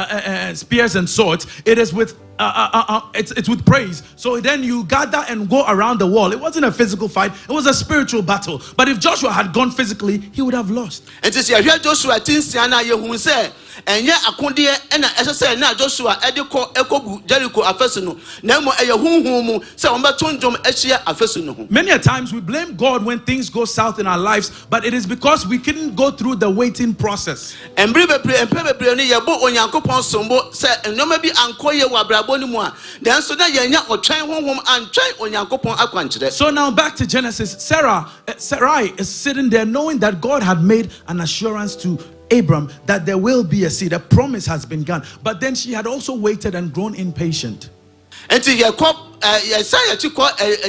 S4: spears and swords. It is with it's with praise. So then you gather and go around the wall. It wasn't a physical fight, it was a spiritual battle. But if Joshua had gone physically, he would have lost.
S1: And to see Joshua tinsiana yehun say enye akonde e na ese say na Joshua ediko ekobu Jericho afesu no na mo eyehunhun mu say on betonjom ehia afesu no.
S4: Many a times we blame God when things go south in our lives, but it is because we couldn't go through the waiting process.
S1: Embre bebre ni yebo Onyankopon sombo say enoma bi ankoye wabrabo ni mu a den so na yenya otwen honhom antwen Onyankopon akwankyere.
S4: So now back to Genesis. Sarai is sitting there knowing that God had made an assurance to Abram that there will be a seed. A promise has been gone. But then she had also waited and grown impatient.
S1: Enti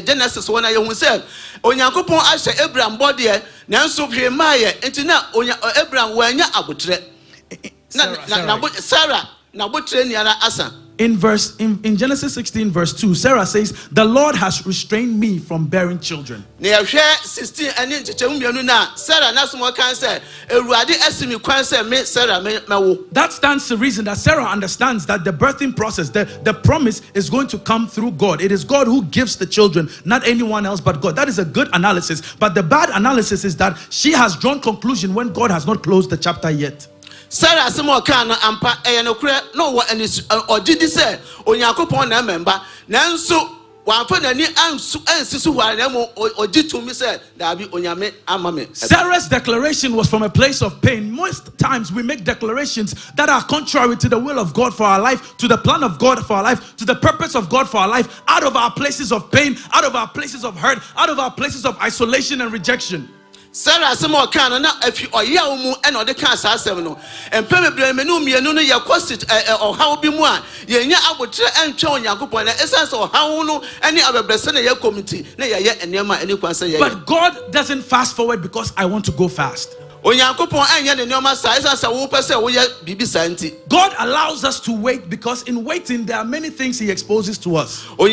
S1: Genesis one ayehun say Onyankopon ahye Abraham body nanso hwe maye enti na Abraham wanya abotre na Sarah na botre ni ara asa.
S4: In Genesis 16 verse 2, Sarah says, the Lord has restrained me from bearing children.
S1: That
S4: stands to reason that Sarah understands that the birthing process, the promise is going to come through God. It is God who gives the children, not anyone else but God. That is a good analysis. But the bad analysis is that she has drawn conclusion when God has not closed the chapter yet.
S1: Sarah asemo kan no ampa no kure no wo ani ogidi se Onyankopon na member nanso wanfa nani ansisu hware na mo ogitumi se da bi onyame amame.
S4: Sarah's declaration was from a place of pain. Most times we make declarations that are contrary to the will of God for our life, to the plan of God for our life, to the purpose of God for our life, out of our places of pain, out of our places of hurt, out of our places of isolation and rejection.
S1: Sarah asemo kan na afi oya mu e na ode kan sa asem no empeme bre menu mienu no yakosit ohaw bi mu a yenya abotre entwe Onyankopon na essence ohaw no ene abebrese na committee na ye enema eni kwanse ye.
S4: But God doesn't fast forward because I want to go fast. God allows us to wait because in waiting there are many things He exposes to us. For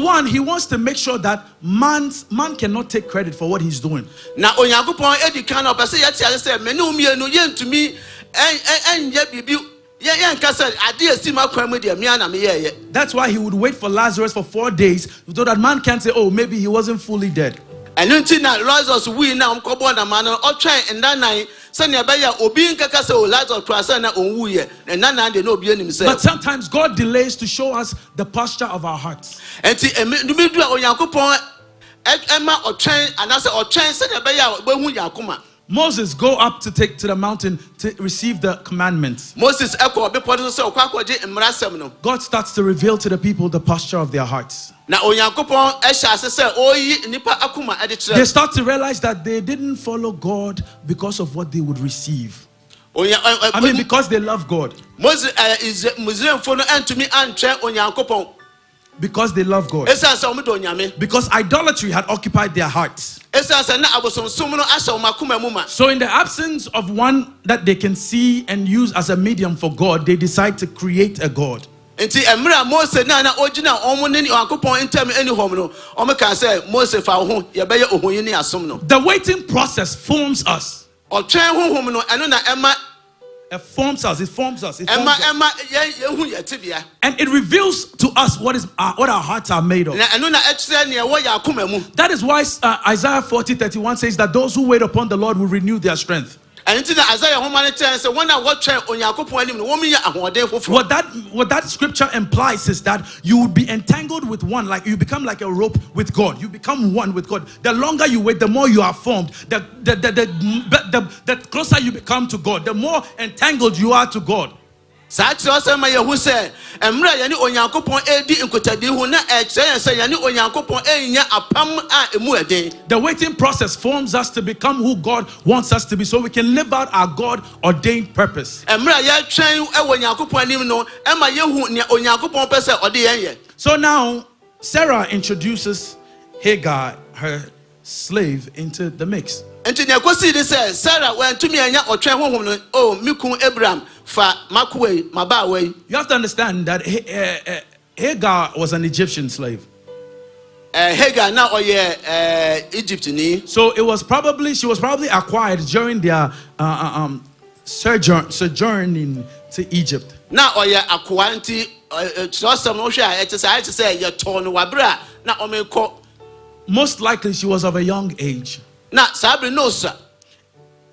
S4: one, He wants to make sure that man cannot take credit for what he's doing. That's why He would wait for Lazarus for 4 days so that man can't say, oh, maybe he wasn't fully dead. But sometimes God delays to show us the posture of our hearts. Moses go up to the mountain to receive the commandments. God starts to reveal to the people the posture of their hearts. They start to realize that they didn't follow God because of what they would receive. I mean, because they love God. Because they love God. Because idolatry had occupied their hearts. So in the absence of one that they can see and use as a medium for God, they decide to create a God. The waiting process forms us. It forms us. And it reveals to us what our hearts are made of. That is why Isaiah 40:31 says that those who wait upon the Lord will renew their strength. What that scripture implies is that you will be entangled with one, like you become like a rope with God. You become one with God. The longer you wait, the more you are formed. The closer you become to God, the more entangled you are to God. The waiting process forms us to become who God wants us to be so we can live out our God ordained purpose. So now Sarah introduces Hagar, her slave, into the mix. You have to understand that Hagar was an Egyptian slave. So she was probably acquired during their sojourning to Egypt. Most likely she was of a young age.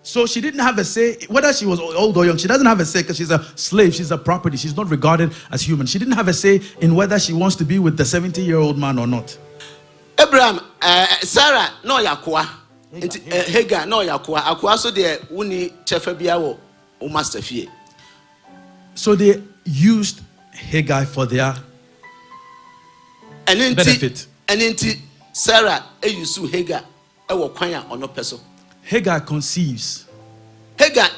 S4: So she didn't have a say, whether she was old or young. She doesn't have a say because she's a slave. She's a property. She's not regarded as human. She didn't have a say in whether she wants to be with the 70-year-old man or not.
S5: Abraham, Sarah, no yakwa. Hagar, no yakwa. Akwa so de uni chefebia wo o master fie.
S4: So they used Hagar for their benefit.
S5: And inti Sarah use Hagar ewo kwanya ono peso.
S4: Hagar conceives.
S5: Hagar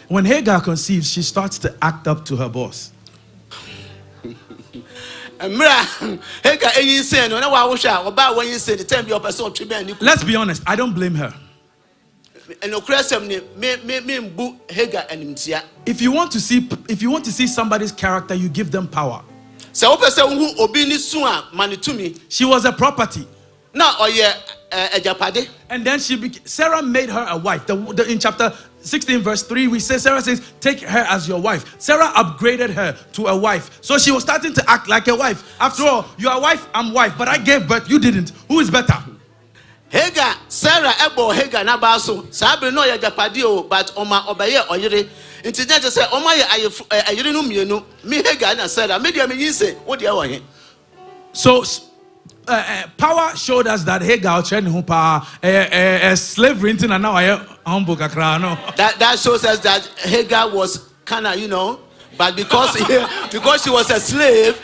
S4: when Hagar conceives, she starts to act up to her boss. Let's be honest, I don't blame her. If you want to see somebody's character, you give them power. She was a property. And then Sarah made her a wife. In chapter 16 verse 3, Sarah says, take her as your wife. Sarah upgraded her to a wife. So she was starting to act like a wife. After all, you are wife, I'm wife, but I gave birth, you didn't. Who is better?
S5: Hagar, Sarah ebo Hagar na baso. Sabre no ya japadi o, but oma obaye oyire. Inti je say oma ye ayire no mienu. Me Hagar na Sarah, me dia me yin wo dia wo he. So power showed us that Hagar trained who power slavery into and now I humble kakra no. That shows us that Hagar was kind of, but because she was a slave,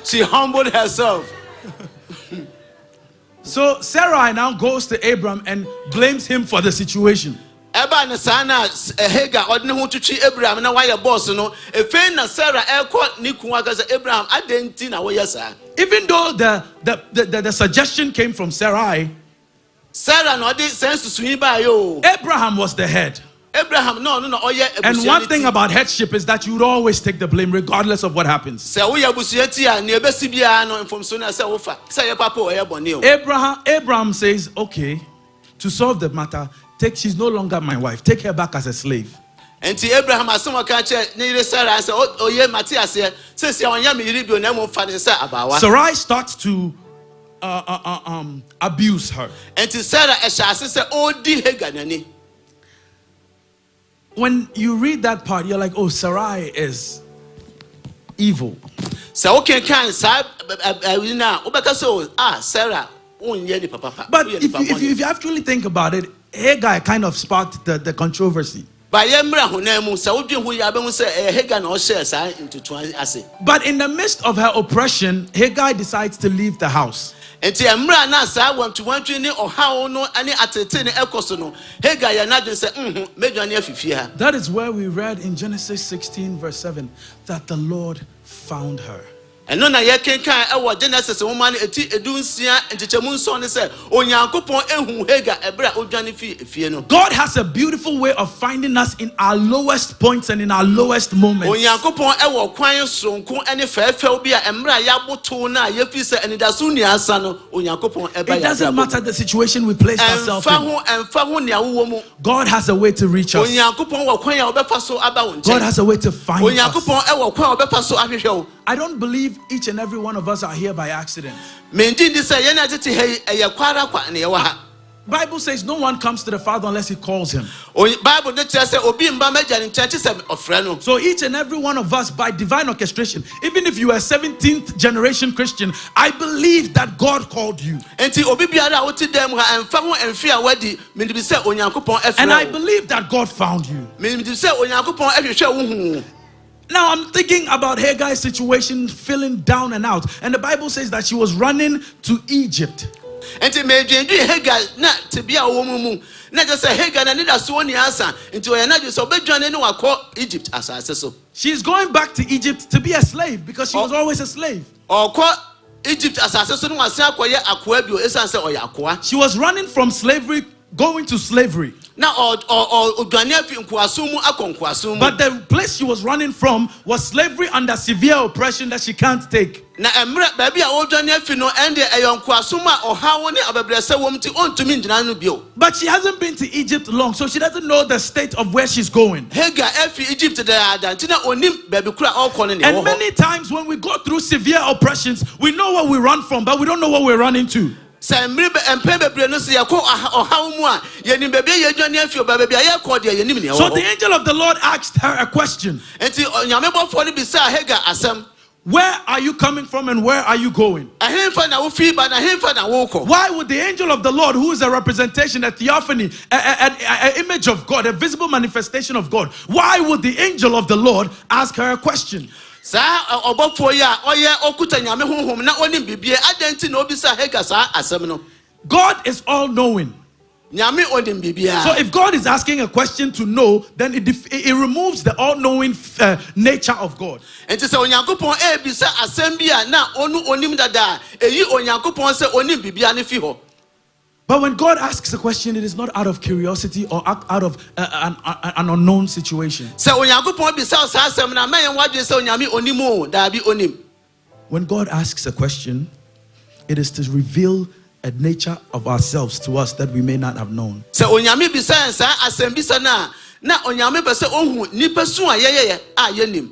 S5: she humbled herself.
S4: So Sarah now goes to Abram and blames him for the situation.
S5: Hagar odne hu tuchi Abraham na why boss no. Efe na Sarah elko ni kunwa gaza Abraham adenti na wo yesa.
S4: even though the suggestion came from Sarai, Abraham was the head.
S5: Abraham, no.
S4: And one thing about headship is that you would always take the blame regardless of what happens. Abraham says, okay, to solve the matter, she's no longer my wife. Take her back as a slave.
S5: And Abraham has someone catch Sarah and say, oh yeah, Matthias here. Says
S4: Sarai starts to abuse her.
S5: And Sarah said, oh dear.
S4: When you read that part, you're like, oh, Sarai is evil.
S5: So okay, can Sarah.
S4: But if you actually think about it, Hagar kind of sparked the controversy. But in the midst of her oppression, Hagar decides to leave the house. That is where we read in Genesis 16 verse 7 that the Lord found her.
S5: And no, I can Genesis woman
S4: God has a beautiful way of finding us in our lowest points and in our lowest moments. It doesn't matter the situation we place ourselves in. God has a way to reach us. God has a way to find us. I don't believe each and every one of us are here by accident. Bible says no one comes to the Father unless he calls him. So each and every one of us, by divine orchestration, even if you are a 17th generation Christian, I believe that God called you. And I believe that God found you. Now I'm thinking about Hagar's situation, feeling down and out. And the Bible says that she was running to Egypt. She's going back to Egypt to be a slave because she was always a slave. She was running from slavery, going to slavery. But the place she was running from was slavery under severe oppression that she can't take. But she hasn't been to Egypt long, so she doesn't know the state of where she's going. And many times when we go through severe oppressions, we know what we run from, but we don't know what we're running to. So the angel of the Lord asked her a question. Where are you coming from and where are you going? Why would the angel of the Lord, who is a representation, a theophany, an image of God, a visible manifestation of God, why would the angel of the Lord ask her a question? God is all knowing. So if God is asking a question to know, then it removes the all-knowing nature of God. But when God asks a question, it is not out of curiosity or out of an unknown situation. When God asks a question, it is to reveal a nature of ourselves to us that we may not have known.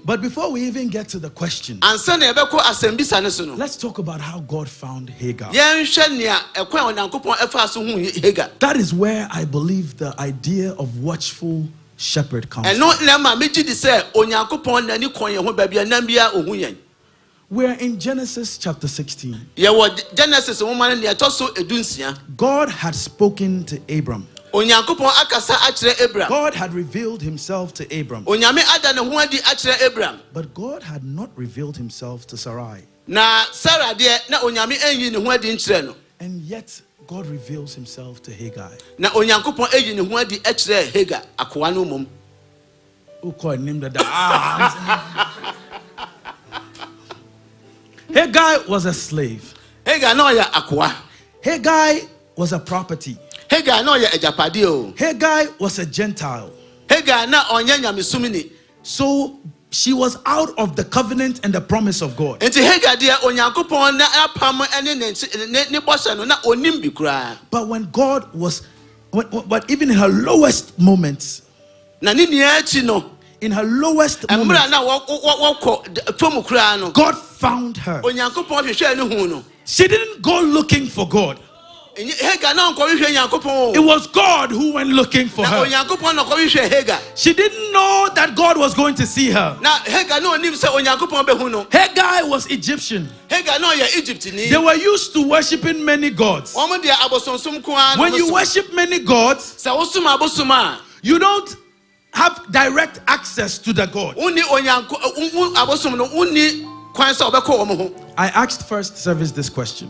S4: But before we even get to the question, let's talk about how God found Hagar. That is where I believe the idea of watchful shepherd comes from. We're in Genesis chapter 16. God had spoken to Abram. God had revealed himself to Abram. But God had not revealed himself to Sarai. And yet God reveals himself to Hagar. Haggai was a slave.
S5: Haggai no ya akwa.
S4: Haggai was a property.
S5: Haggai no ya ejapade o.
S4: Haggai was a Gentile.
S5: Haggai na onye nyamesumini.
S4: So she was out of the covenant and the promise of God.
S5: Enti Haggai de onyankopon na apam ene ne boshe no na onim bi kura.
S4: But when God was, but even in her lowest moments,
S5: na ni niachi no,
S4: in her lowest moments, God found her. She didn't go looking for God. It was God who went looking for her. She didn't know that God was going to see her. Haggai was Egyptian. They were used to worshiping many gods. When you worship many gods, you don't have direct access to the God. I asked first service this question.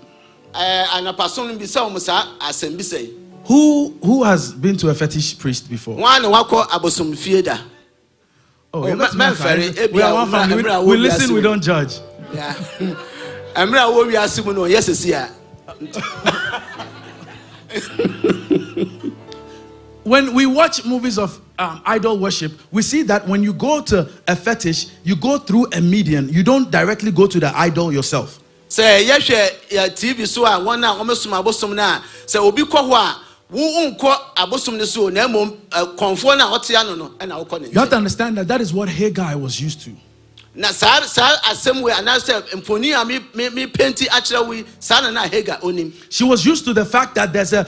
S4: Who has been to a fetish priest before? Oh, we listen, we don't judge. When we watch movies of idol worship, we see that when you go to a fetish, you go through a median. You don't directly go to the idol yourself.
S5: Say yes, TV so I want now almost my bosom now. Say Obi Kwa won't call a bosom so name conform now no and I'll call it.
S4: You have to understand that is what Haggai was used to.
S5: Na sir same way and I said emponi me painting actually sana na Haggai onim.
S4: She was used to the fact that there's a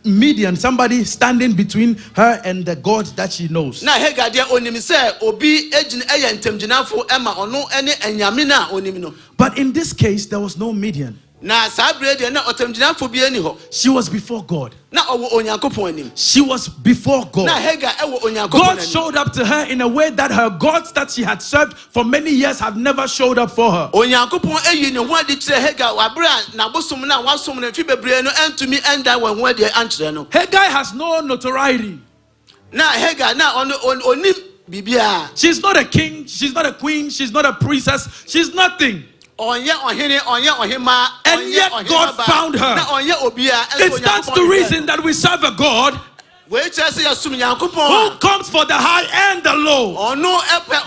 S4: median, somebody standing between her and the God that she knows.
S5: Na Haggai dia onim say obi ejin eya ntemginafo ema ono ene enyame na onim no.
S4: But in this case there was no median.
S5: Na sabre dia na otemginafo bi ani ho.
S4: She was before God.
S5: Na owo onyankopon anim.
S4: She was before God.
S5: Na Haggai ewo onyankopon
S4: God showed up to her in a way that her gods that she had served for many years have never showed up for her.
S5: Onyankopon eyi ne ho adi kire Haggai wabra na bosom na wasom na fi bebre no entumi enda wan ho adi ankire no.
S4: Haggai has no notoriety.
S5: Na Haggai na onim bibia.
S4: She's not a king, she's not a queen, she's not a princess, she's nothing. And yet God found her. It stands to reason that we serve a God who comes for the high and the low.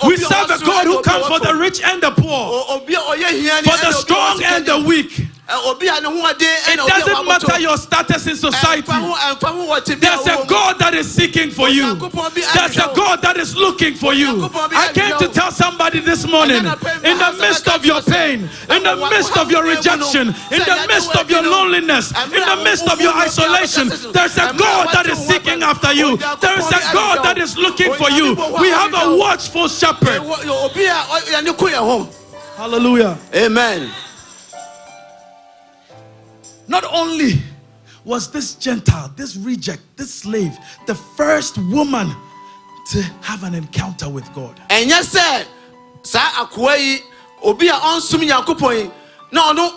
S4: We serve a God who comes for the rich and the poor, for the strong and the weak. It doesn't matter your status in society. There's a God that is seeking for you. There's a God that is looking for you. I came to tell somebody this morning, in the midst of your pain, in the midst of your rejection, in the midst of your loneliness, in the midst of your isolation, there's a God that is seeking after you. There is a God that is looking for you. We have a watchful shepherd. Hallelujah.
S5: Amen.
S4: Not only was this Gentile, this reject, this slave, the first woman to have an encounter with God.
S5: And yes, sir, sa akwai obi a onsum Yakopon na ono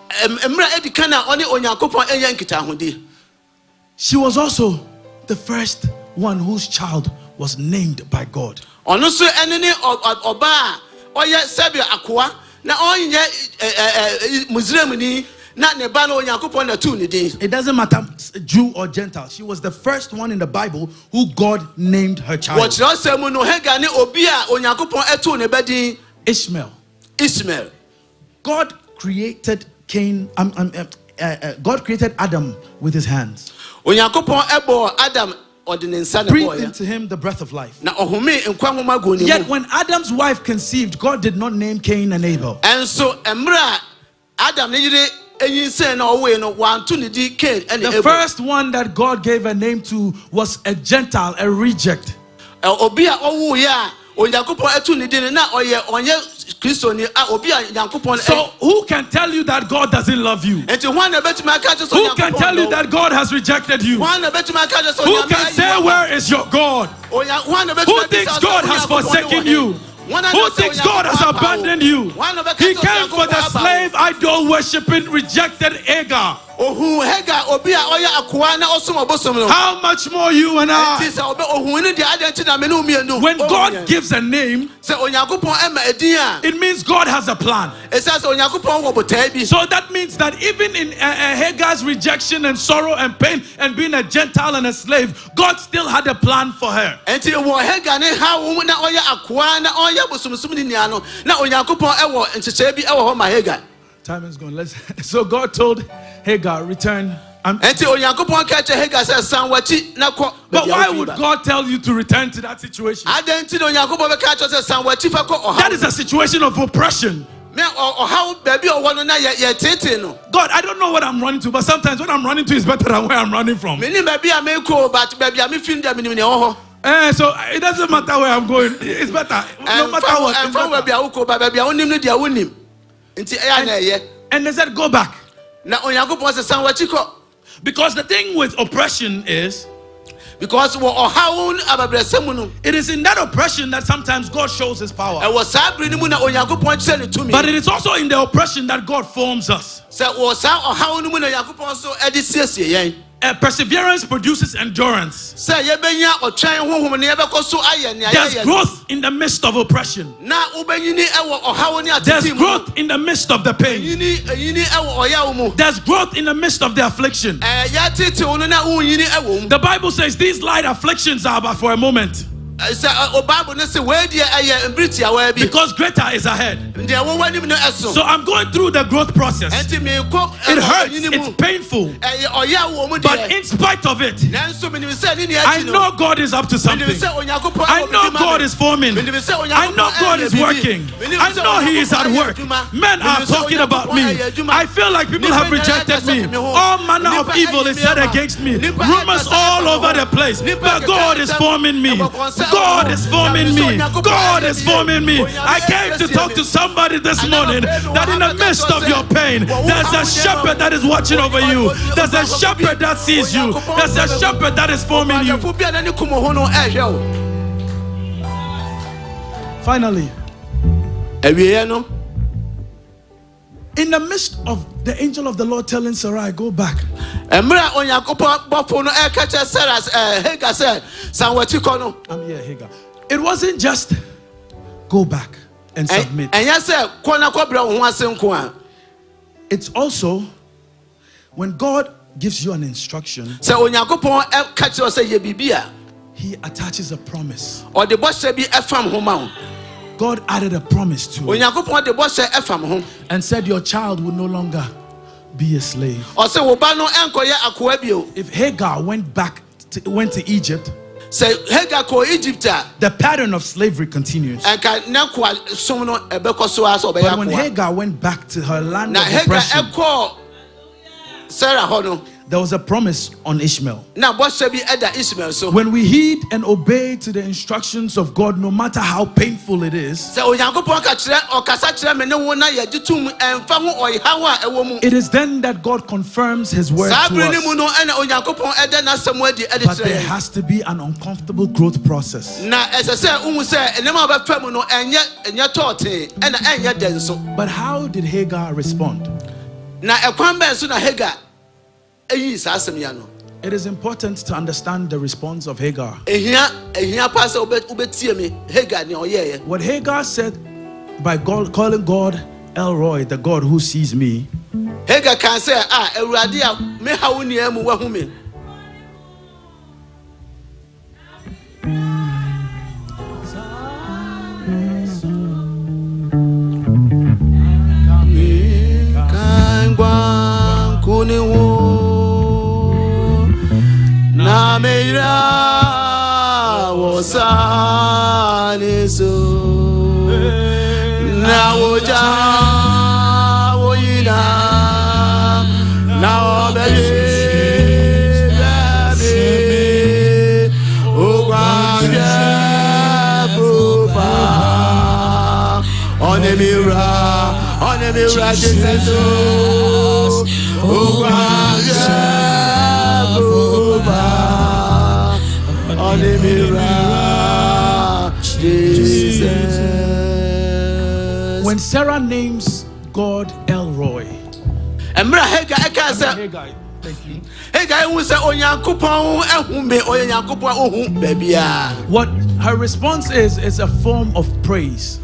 S5: emra edika na oni Onyankopon enya nkita hode.
S4: She was also the first one whose child was named by God.
S5: Ono so enene oba oye sabe akwa na onye Muslim ni.
S4: It doesn't matter Jew or Gentile. She was the first one in the Bible who God named her child. Ishmael. God created God created Adam with his hands. Breathed into him the breath of life. Yet when Adam's wife conceived, God did not name Cain and Abel.
S5: And so Adam the
S4: first one that God gave a name to was a Gentile, a reject.
S5: So who
S4: can tell you that God doesn't love you? Who can tell you that God has rejected you? Who can say, where is your God? Who thinks God has forsaken you? Who thinks God has abandoned you? He came for the slave idol worshipping rejected Hagar. How much more you and I? When God gives a name, it means God has a plan. So that means that even in Hagar's rejection and sorrow and pain and being a Gentile and a slave, God still had a plan for her. Time is gone. So God told Hagar, return. But why would God tell you to return to that situation? That is a situation of oppression. God, I don't know what I'm running to, but sometimes what I'm running to is better than where I'm running from. So it doesn't matter where I'm going. It's better. No matter what. And they said, go back. Because the thing with oppression is, it is in that oppression that sometimes God shows his power. But it is also in the oppression that God forms us. Perseverance produces endurance. There's growth in the midst of oppression. There's growth in the midst of the pain. There's growth in the midst of the affliction. The Bible says these light afflictions are but for a moment. Because greater is ahead. So I'm going through the growth process. It hurts, it's painful. But in spite of it, I know God is up to something. I know God is forming. I know God is working. I know He is at work. Men are talking about me. I feel like people have rejected me. All manner of evil is said against me. Rumors all over the place. But God is forming me. God is forming me. God is forming me. I came to talk to somebody this morning that in the midst of your pain, there's a shepherd that is watching over you. There's a shepherd that sees you. There's a shepherd that is forming you. Finally, in the midst of the angel of the Lord telling Sarai, go back. I'm here, Hagar. It wasn't just go back and submit. It's also when God gives you an instruction, He attaches a promise. God added a promise to it and said your child will no longer be a slave. If Hagar went to Egypt, the pattern of slavery continues. But when Hagar went back to her land of oppression, there was a promise on Ishmael. When we heed and obey to the instructions of God, no matter how painful it is, it is then that God confirms His word to us. But there has to be an uncomfortable growth process. But how did Hagar respond? It is important to understand the response of Hagar. What Hagar said by God, calling God El Roy, the God who sees me, Hagar can say, na meira wosaniso na oja woyina na obele baby ogwanje pupa onemira Jesus ogwanje when Sarah names God El Roy,
S5: Emra Hagar ekasa.
S4: Hagar, thank you.
S5: Hagar who say Onyankopon ehu me Onyankopon ohu babia.
S4: What her response is a form of praise.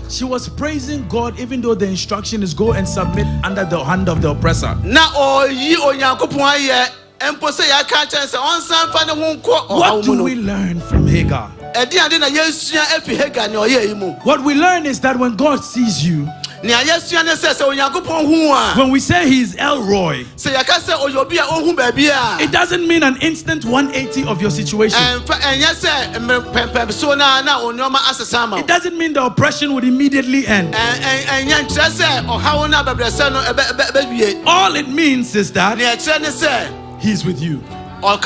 S5: She
S4: was praising God even though the instruction is go and submit under the hand of the oppressor. What do we learn from Hagar? What we learn is that when God sees you, when we say He is Elroy, it doesn't mean an instant 180 of your situation. It doesn't mean the oppression would immediately end. All it means is that He's with you. He's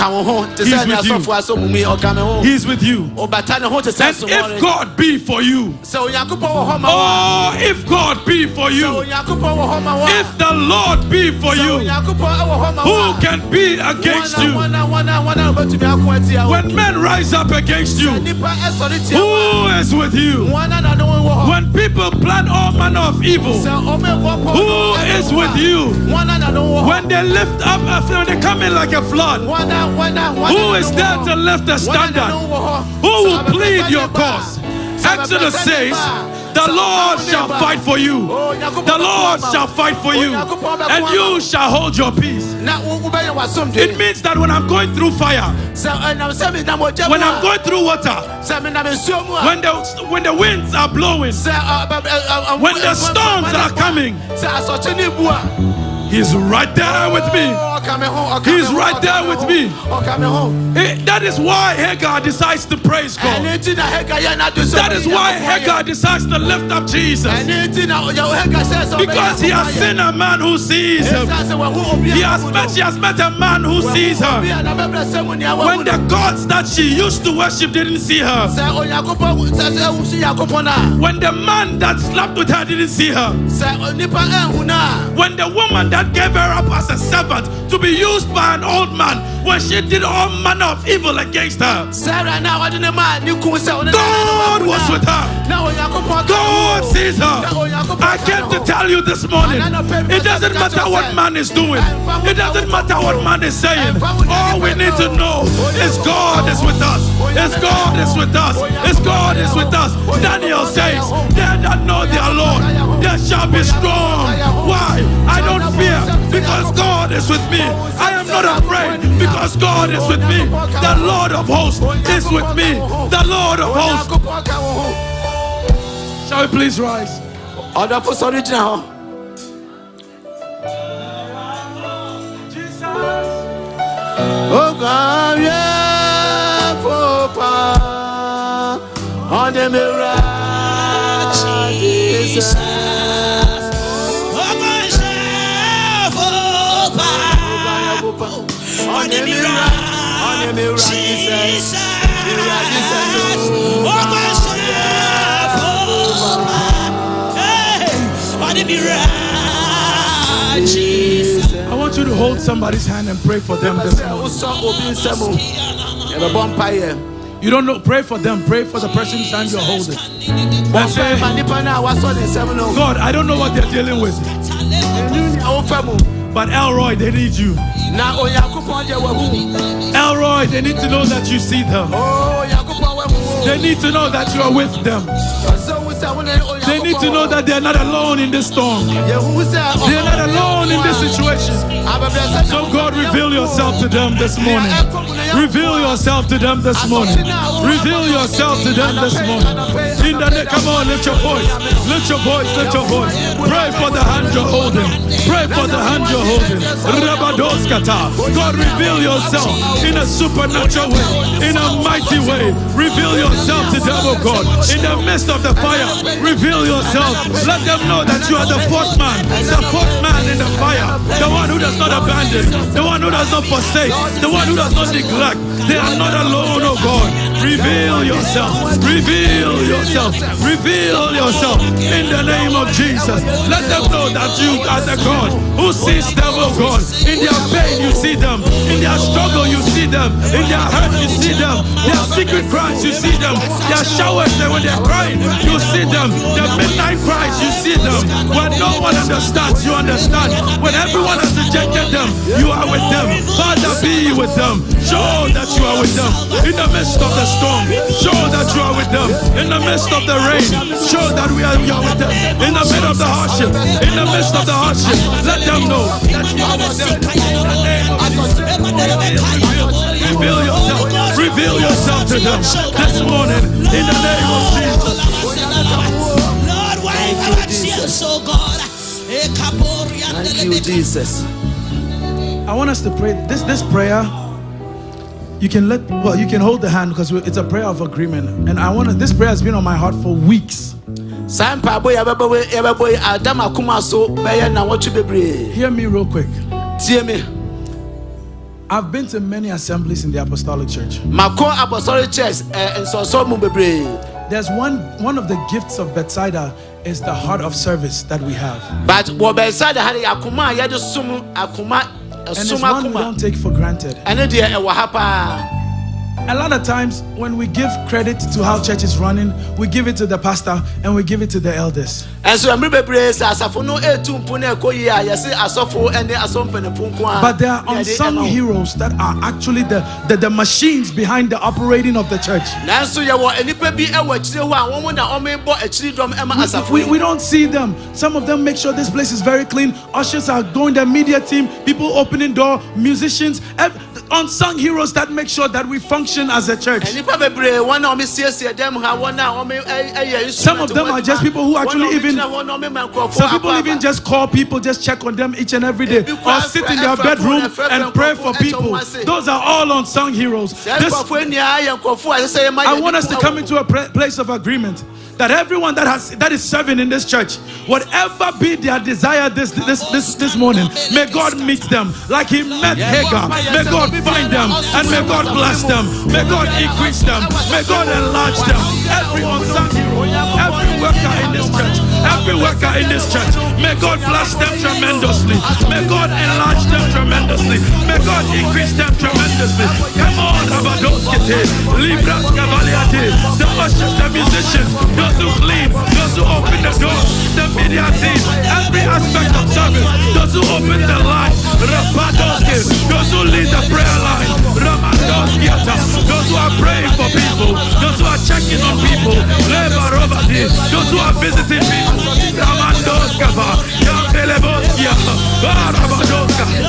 S4: with you. And if God be for you, oh, if God be for you, if the Lord be for you, who can be against you? When men rise up against you, who is with you? When people plan all manner of evil, who is with you? When they lift up, when they come in like a flood, who is there to lift the standard? Who will plead your cause? Exodus says, the Lord shall fight for you. The Lord shall fight for you. And you shall hold your peace. It means that when I'm going through fire, when I'm going through water, when the winds are blowing, when the storms are coming, He's right there with me. He's right there with me. That is why Hagar decides to praise God. That is why Hagar decides to lift up Jesus. Because he has seen a man who sees him. She has met a man who sees her. When the gods that she used to worship didn't see her. When the man that slept with her didn't see her. When the woman that gave her up as a servant to be used by an old man, when she did all manner of evil against her, God was with her. God sees her. I came to tell you this morning, it doesn't matter what man is doing. It doesn't matter what man is saying. All we need to know is God is with us. Is God is with us. Is God is with us. Daniel says, they that know their Lord, they shall be strong. Why? I don't fear because God is with me. I am not afraid because God is with me. The Lord of hosts is with me. The Lord of hosts. Shall we please rise?
S5: Order for original. Oh God, yeah, Papa, on the mirror, Jesus. On the mirror, Jesus.
S4: I want you to hold somebody's hand and pray for them this morning. You don't know, pray for them, pray for the person's hand you're holding. And say, God, I don't know what they're dealing with, but Elroy, they need you. Elroy, they need to know that you see them. They need to know that you are with them. They need to know that they are not alone in this storm. They are not alone in this situation. So God, reveal yourself to them this morning. Reveal yourself to them this morning. Reveal yourself to them this morning. In the name, come on, lift your voice. Lift your voice, lift your voice. Pray for the hand you're holding. Pray for the hand you're holding. God, reveal yourself in a supernatural way, in a mighty way. Reveal yourself to them, oh God. In the midst of the fire, reveal yourself. Let them know that you are the fourth man in the fire. The one who does not abandon, the one who does not forsake, the one who does not neglect. reflect. They are not alone, oh God. Reveal yourself. Reveal yourself. Reveal yourself in the name of Jesus. Let them know that you are the God who sees them, oh God. In their pain, you see them. In their struggle, you see them. In their hurt, you see them. Their secret cries, you see them. Their showers, when they're crying, you see them. Their midnight cries, you see them. When no one understands, you understand. When everyone has rejected them, you are with them. Father, be with them. Show that you are with them. In the midst of the storm, show that you are with them. In the midst of the rain, show that you are with them. In the midst of the hardship, in the midst of the hardship, let them know that you are with them. Reveal yourself. Reveal yourself to them this morning in the name of Jesus.
S3: Lord, wherever I see us, oh God.
S5: Thank you, Jesus.
S4: I want us to pray this prayer. You can hold the hand because it's a prayer of agreement. And this prayer has been on my heart for weeks.
S5: Hear
S4: me real quick.
S5: Hear me.
S4: I've been to many assemblies in the Apostolic Church. There's one of the gifts of Bethsaida is the heart of service that we have.
S5: But
S4: and it's one we don't take for granted. A lot of times when we give credit to how church is running, we give it to the pastor and we give it to the elders.
S5: And so but
S4: there are unsung heroes that are actually the machines behind the operating of the church. We don't see them. Some of them make sure this place is very clean. Ushers are going, the media team, people opening door, musicians, unsung heroes that make sure that we function as a church. Some of them are just people who actually some people even just call people, just check on them each and every day, or sit in their bedroom and pray for people. Those are all unsung heroes. I want us to come into a place of agreement that everyone that is serving in this church, whatever be their desire this morning, may God meet them like He met Hagar. May God find them and may God bless them. May God increase them. May God enlarge them. Every unsung hero, every worker in this church, may God bless them tremendously. May God enlarge them tremendously. May God increase them tremendously. Come on, Abadoskete, Libras Cavaliate, the ushers, the musicians, those who clean, those who open the doors, the media team, every aspect of service, those who open the line, Rapadoske, those who lead the prayer line, Ramadoskiata, those who are praying for people, those who are checking on people, those who are visiting people,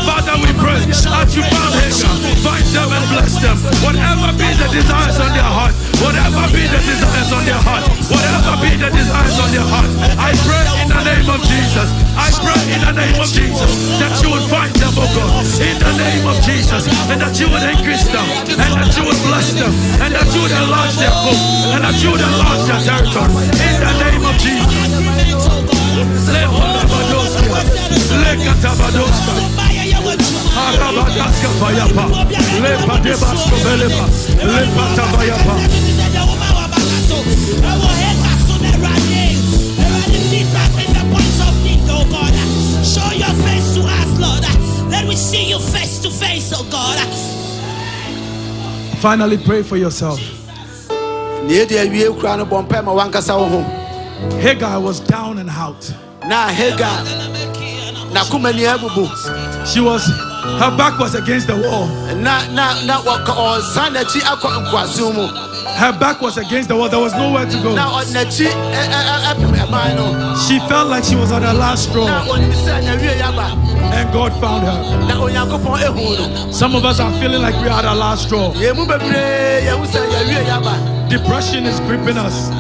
S4: Father, we pray as you found Hagar, find them and bless them. Whatever be the desires on their heart, whatever be the desires on their heart, whatever be the desires on their heart, I pray in the name of Jesus. I pray in the name of Jesus that you would find them, oh God, in the name of Jesus, and that you would increase them, and that you would bless them, and that you would enlarge their hope, and that you would enlarge their territory, in the name of Jesus.
S3: Show your face to us, Lord. Let me see you face to face, oh God.
S4: Finally, pray for yourself. Hagar was down and out. Her back was against the wall. Her back was against the wall. There was nowhere to go. She felt like she was at her last straw. And God found her. Some of us are feeling like we are at our last straw. Depression is gripping us.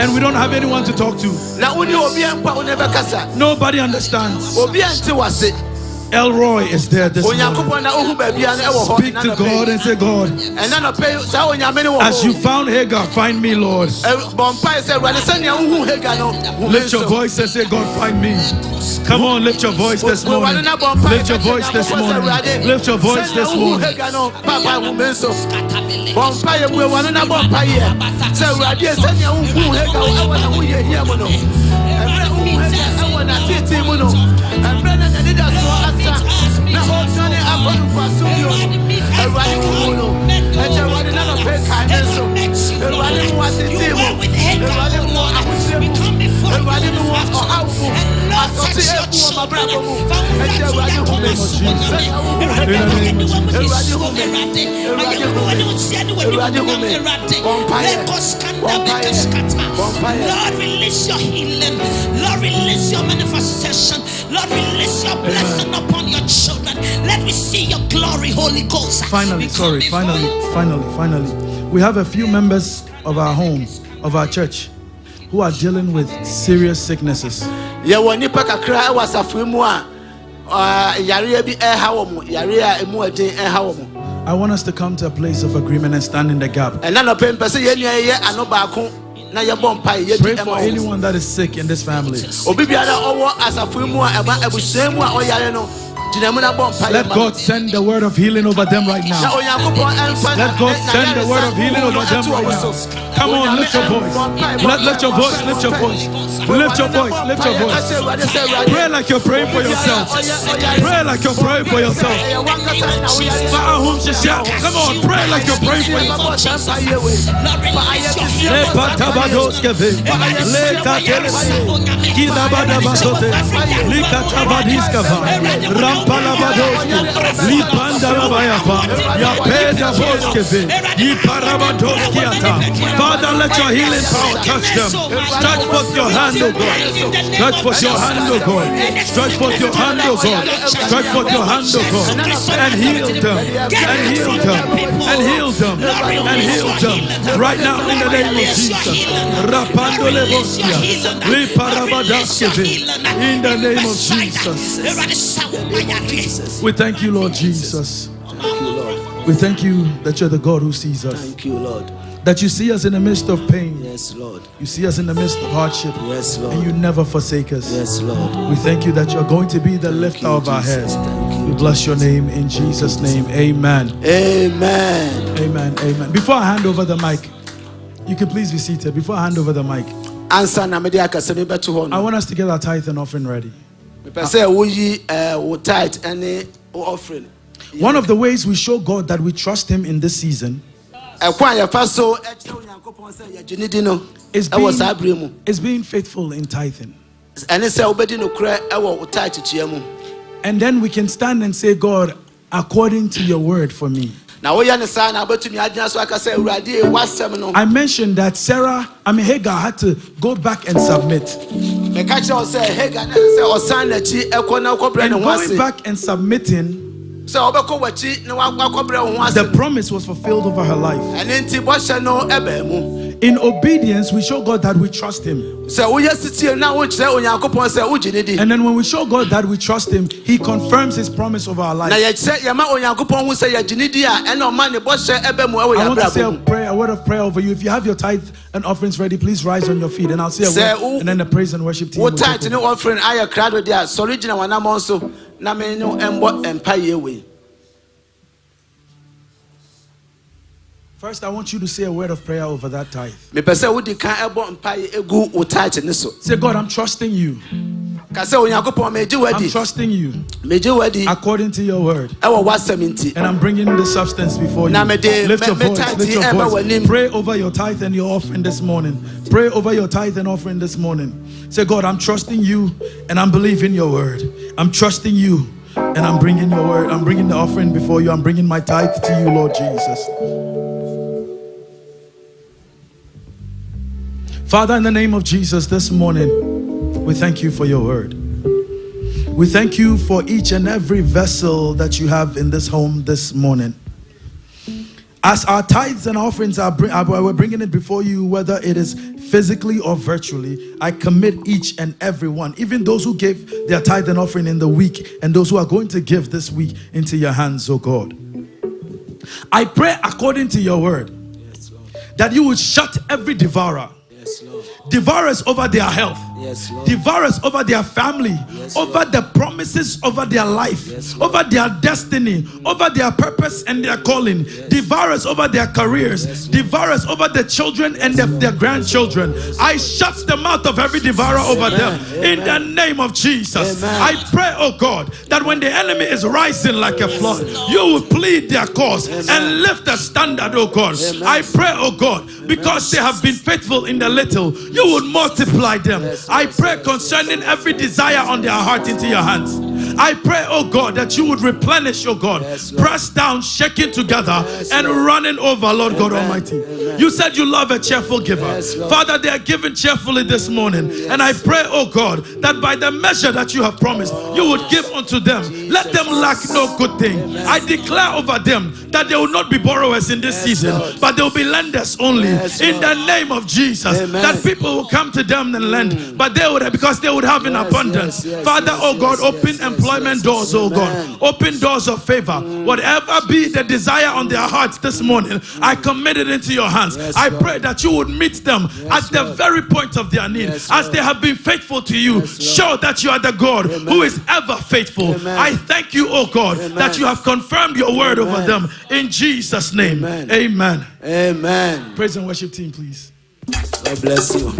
S4: And we don't have anyone to talk to. Nobody understands. Elroy is there this morning. Speak to God and say, God, as you found Hagar, find me, Lord. Lift your voice and say, God, find me. Come on, lift your voice this morning. Lift your voice this morning. Lift your voice this morning.
S3: Lord, release your healing. Lord, release your manifestation. Lord, release your blessing upon your children. Let me see your glory, Holy Ghost.
S4: Finally, we have a few members of our home, of our church, who are dealing with serious sicknesses. I want us to come to a place of agreement and stand in the gap. Pray for anyone that is sick in this family. Let God send the word of healing over them right now. Let God send the word of healing over them right now. Come on, lift your voice. Lift your voice. Lift your voice. Lift your voice. Lift your voice. Pray like you're praying for yourself. Pray like you're praying for yourself. Come on, pray like you're praying for yourself. Father, let your healing power touch them. Stretch forth your hand, O God. Stretch forth your hand, O God. Stretch forth your hand, O God. Stretch forth your hand, O God. And heal them. And heal them. And heal them. And heal them. Right now, in the name of Jesus. In the name of Jesus. We thank you, Lord Jesus.
S5: Thank you, Lord.
S4: We thank you that you're the God who sees us.
S5: Thank you, Lord.
S4: That you see us in the midst of pain.
S5: Yes, Lord.
S4: You see us in the midst of hardship.
S5: Yes, Lord.
S4: And you never forsake us.
S5: Yes, Lord.
S4: We thank you that you're going to be the lifter of our heads. We bless your name in Jesus' name. Amen.
S5: Amen.
S4: Amen. Amen. Before I hand over the mic, you can please be seated. Before I hand over the mic, I want us to get our tithe and offering ready. One of the ways we show God that we trust Him in this season is being faithful in tithing. And then we can stand and say, God, according to your word for me. I mentioned that Hagar had to go back and submit. And going back and submitting, the promise was fulfilled over her life. In obedience, we show God that we trust Him. And then when we show God that we trust Him, He confirms His promise over our life. I want to say a word of prayer over you. If you have your tithe and offerings ready, please rise on your feet and I'll say a word, and then the praise and worship team will take over. First, I want you to say a word of prayer over that tithe. Say, God, I'm trusting you. I'm trusting you according to your word. And I'm bringing the substance before you. Lift your voice. Lift your voice. Pray over your tithe and your offering this morning. Pray over your tithe and offering this morning. Say, God, I'm trusting you and I'm believing your word. I'm trusting you and I'm bringing your word. I'm bringing the offering before you. I'm bringing my tithe to you, Lord Jesus. Father, in the name of Jesus, this morning, we thank you for your word. We thank you for each and every vessel that you have in this home this morning. As our tithes and offerings we're bringing it before you, whether it is physically or virtually, I commit each and every one, even those who gave their tithe and offering in the week and those who are going to give this week, into your hands, oh God. I pray according to your word, yes, that you would shut every devourer. Yes, Lord. Devourers over their health, yes, Lord. Devourers over their family, yes, over Lord. The promises over their life, yes, over their destiny, over their purpose and their calling, yes. Devourers over their careers, yes, devourers over the children, yes, and their grandchildren. Yes, I shut the mouth of every devourer over them. Amen. In the name of Jesus. Amen. I pray, oh God, that when the enemy is rising like a flood, you will plead their cause. Amen. And lift the standard, oh God. Amen. I pray, oh God, because they have been faithful in the little, you would multiply them. Yes, I pray concerning every desire on their heart into your hands. I pray, oh God, that you would replenish, oh God, yes, press down, shaking together, yes, and running over, Lord. Amen. God Almighty. Amen. You said you love a cheerful giver. Yes, Father, they are giving cheerfully this morning. Yes. And I pray, oh God, that by the measure that you have promised, you would give unto them. Jesus. Let them lack no good thing. Amen. I declare over them that they will not be borrowers in this, yes, season, Lord. But they will be lenders only. Yes, in the name of Jesus. Amen. That people will come to them and lend, but they would, because they would have in abundance. Yes, Father, oh God, open employment doors, oh God, open doors of favor. Whatever be the desire on their hearts this morning, I commit it into your hands. Yes, I pray that you would meet them, yes, at the very point of their need. Yes, as they have been faithful to you, yes, show that you are the God, amen, who is ever faithful. Amen. I thank you, oh God, amen, that you have confirmed your word, amen, over them. In Jesus' name, amen. Amen. Amen. Praise and worship team, please.
S5: God bless you.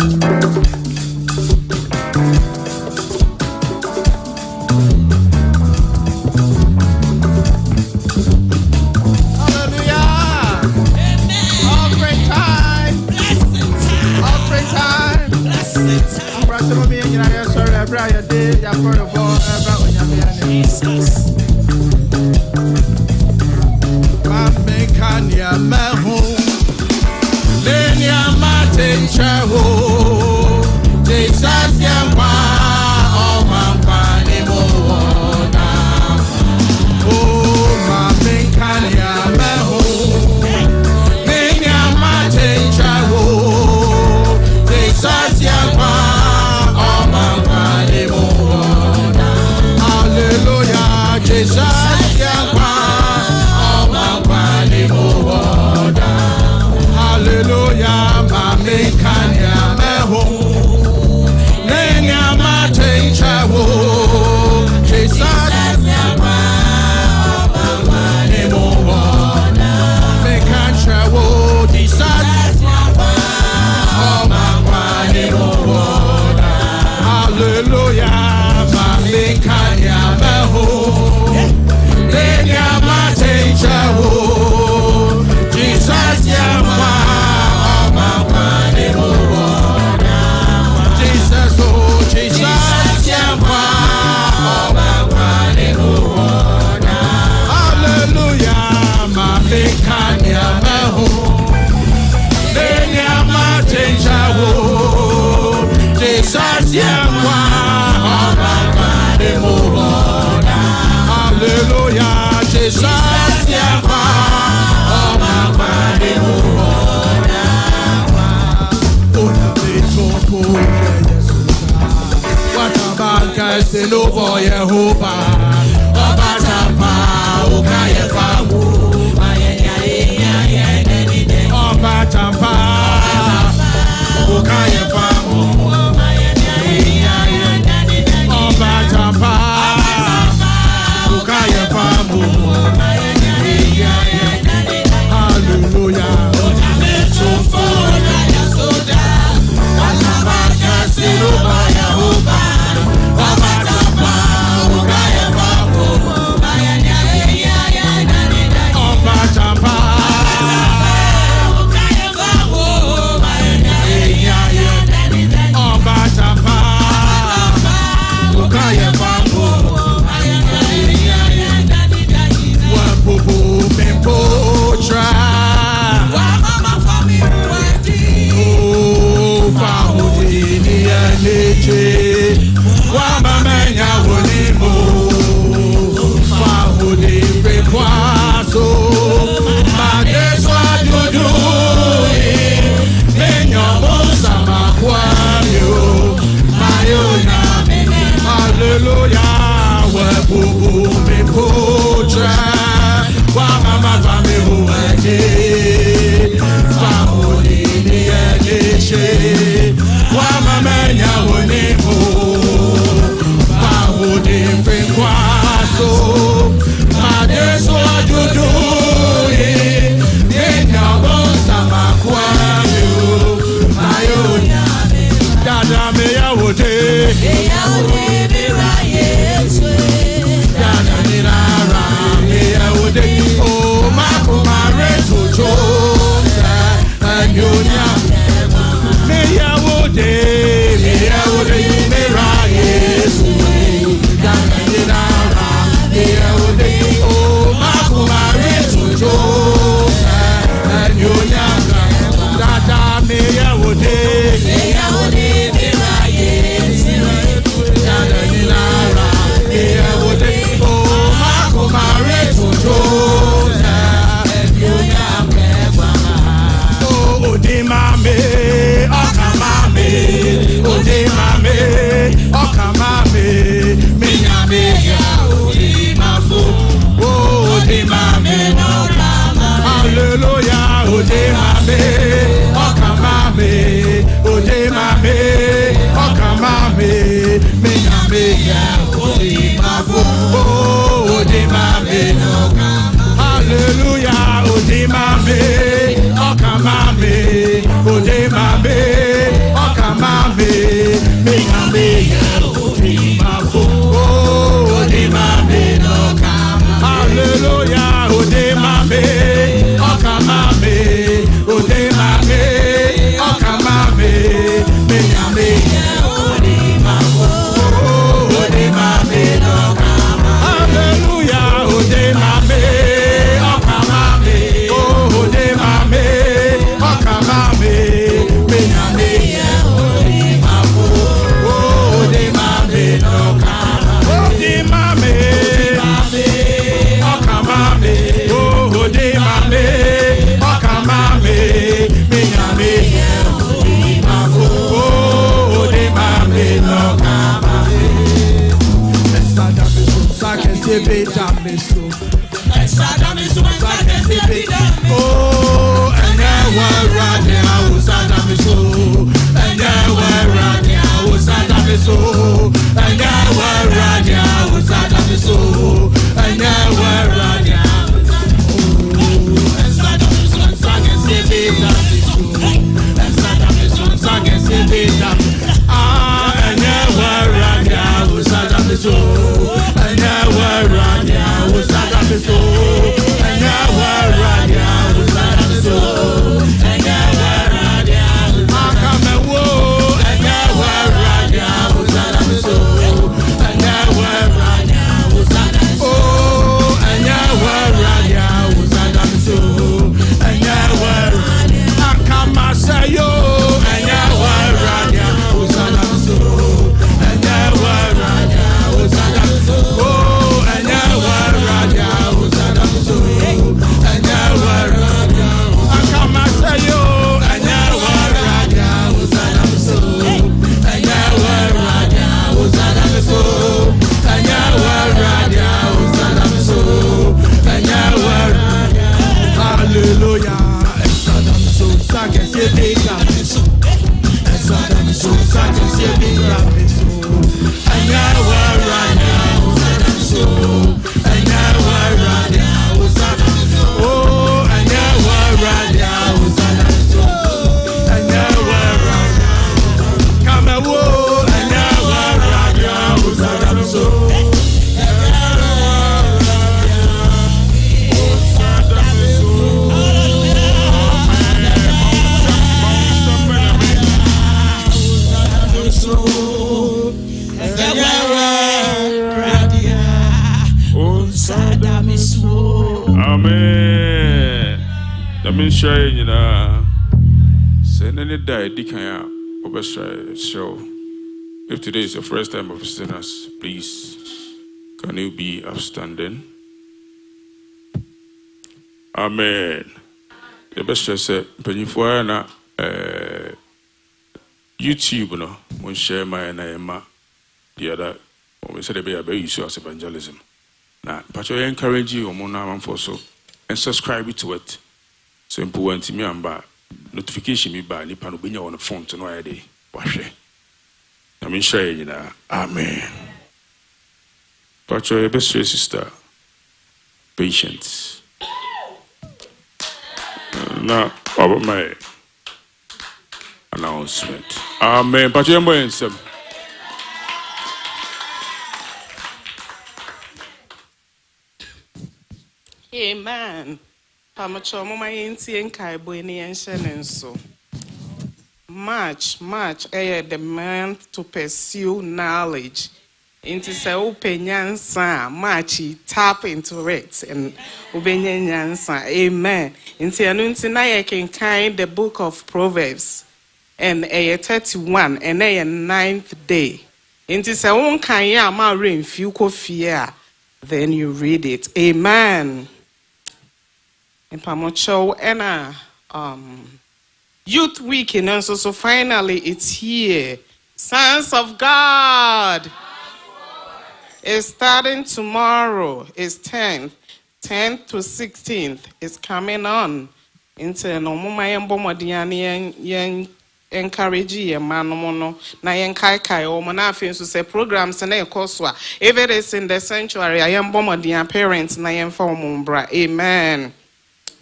S1: me potra wa mama va me huade family ni edeshe wa mama nya woni ho fa woni fe kwaso ma deso ajudu ye nya bon sama kwa yo ayo dada me ya wode me ra yesu dada ni ra me ya wode o ma ko ma re to jo anyonya me ya wode me ra yesu dada ni ra me ya wode o ma ko ma re to jo anyonya dada me ya wode me ra yesu dada ni ra me ya wode o ma ko ma re to jo anyonya o ode mame okamame ode mame okamame me nyame ya ode mafo o ode mame hallelujah ode mame okamame ode mame okamame me nyame ya ode mafo o ode mame hallelujah ode mame okamame ode mame okamame me nyame ya ode mafo o ode mame hallelujah ode mame okamame ode mame okamame me nyame ya ode mafo o ode mame hallelujah ode mame okamame o ode mame okamame me nyame ya ode mafo o ode mame ode mame okamame o ode mame okamame me nyame ya ode mafo o ode mame oh, and now we're right now, Sadamiso, and now we're right now, Sadamiso, and now we're right now, Sadamiso, and now we're right now, and Sadamiso, and Sadamiso, and now we're right now, Sadamiso, and now we're right now, Sadamiso, and now we're right now, Sadamiso, and now we're right now, Akamewo, and now we're right now, Sadamiso, and now we're right now, Sadamiso, oh, and now we're right now, Sadamiso, and now we're right now, Akamasayo, and now we're right now, Sadamiso, and now we're right now, Sadamiso, oh, and now we're right now, Sadamiso, and now we're right now, Akamasayo, and now we're right now, Sadamiso, and now we're right now, Sadamiso, and now we're right now, Sadamiso, and now we're right now, hallelujah, Sadamiso, Sadamiso, Sadamiso, Sadamiso, and now we're right now, Sadamiso, and now we're right now, Sadamiso, oh, and now we're right now, Sadamiso, and now we're right now, come and whoa, and now we're right now, Sadamiso. Amen. That means sharing, you know. Send any day, Dikaya, over show. If today is your first time of visiting us, please, can you be upstanding? Amen. The best show say, Pennyfoy na YouTube, no, when share my name, the other, when we say they be use as evangelism. Now, but I encourage you for so and subscribe to it. So important to me and by notification me by Nipan Ubinya on the phone to know a day. Wash it. I mean, share you know. Amen. But your best sister, patience. Now, about my announcement. Amen. But you're more some.
S2: Amen. Pamacho mama yenti enkai boini enshen so. March, the month to pursue knowledge. Into say open yansa, March tap into it and open yansa. Amen. Into anunti na ye can kind the book of Proverbs and a 31 and a 9th day. Into say one kan ya ma rain few fear. Then you read it. Amen. And Pamocho and Youth Week and so finally it's here. Sons of God. It's starting tomorrow. It's 10th to 16th. It's coming on. Into no mama yembo modiani yen encourage ye manomono na yen kai o mana afin so say programs na ekoswa. If it is in the sanctuary, I am modian parents na yen fa omumbra. Amen.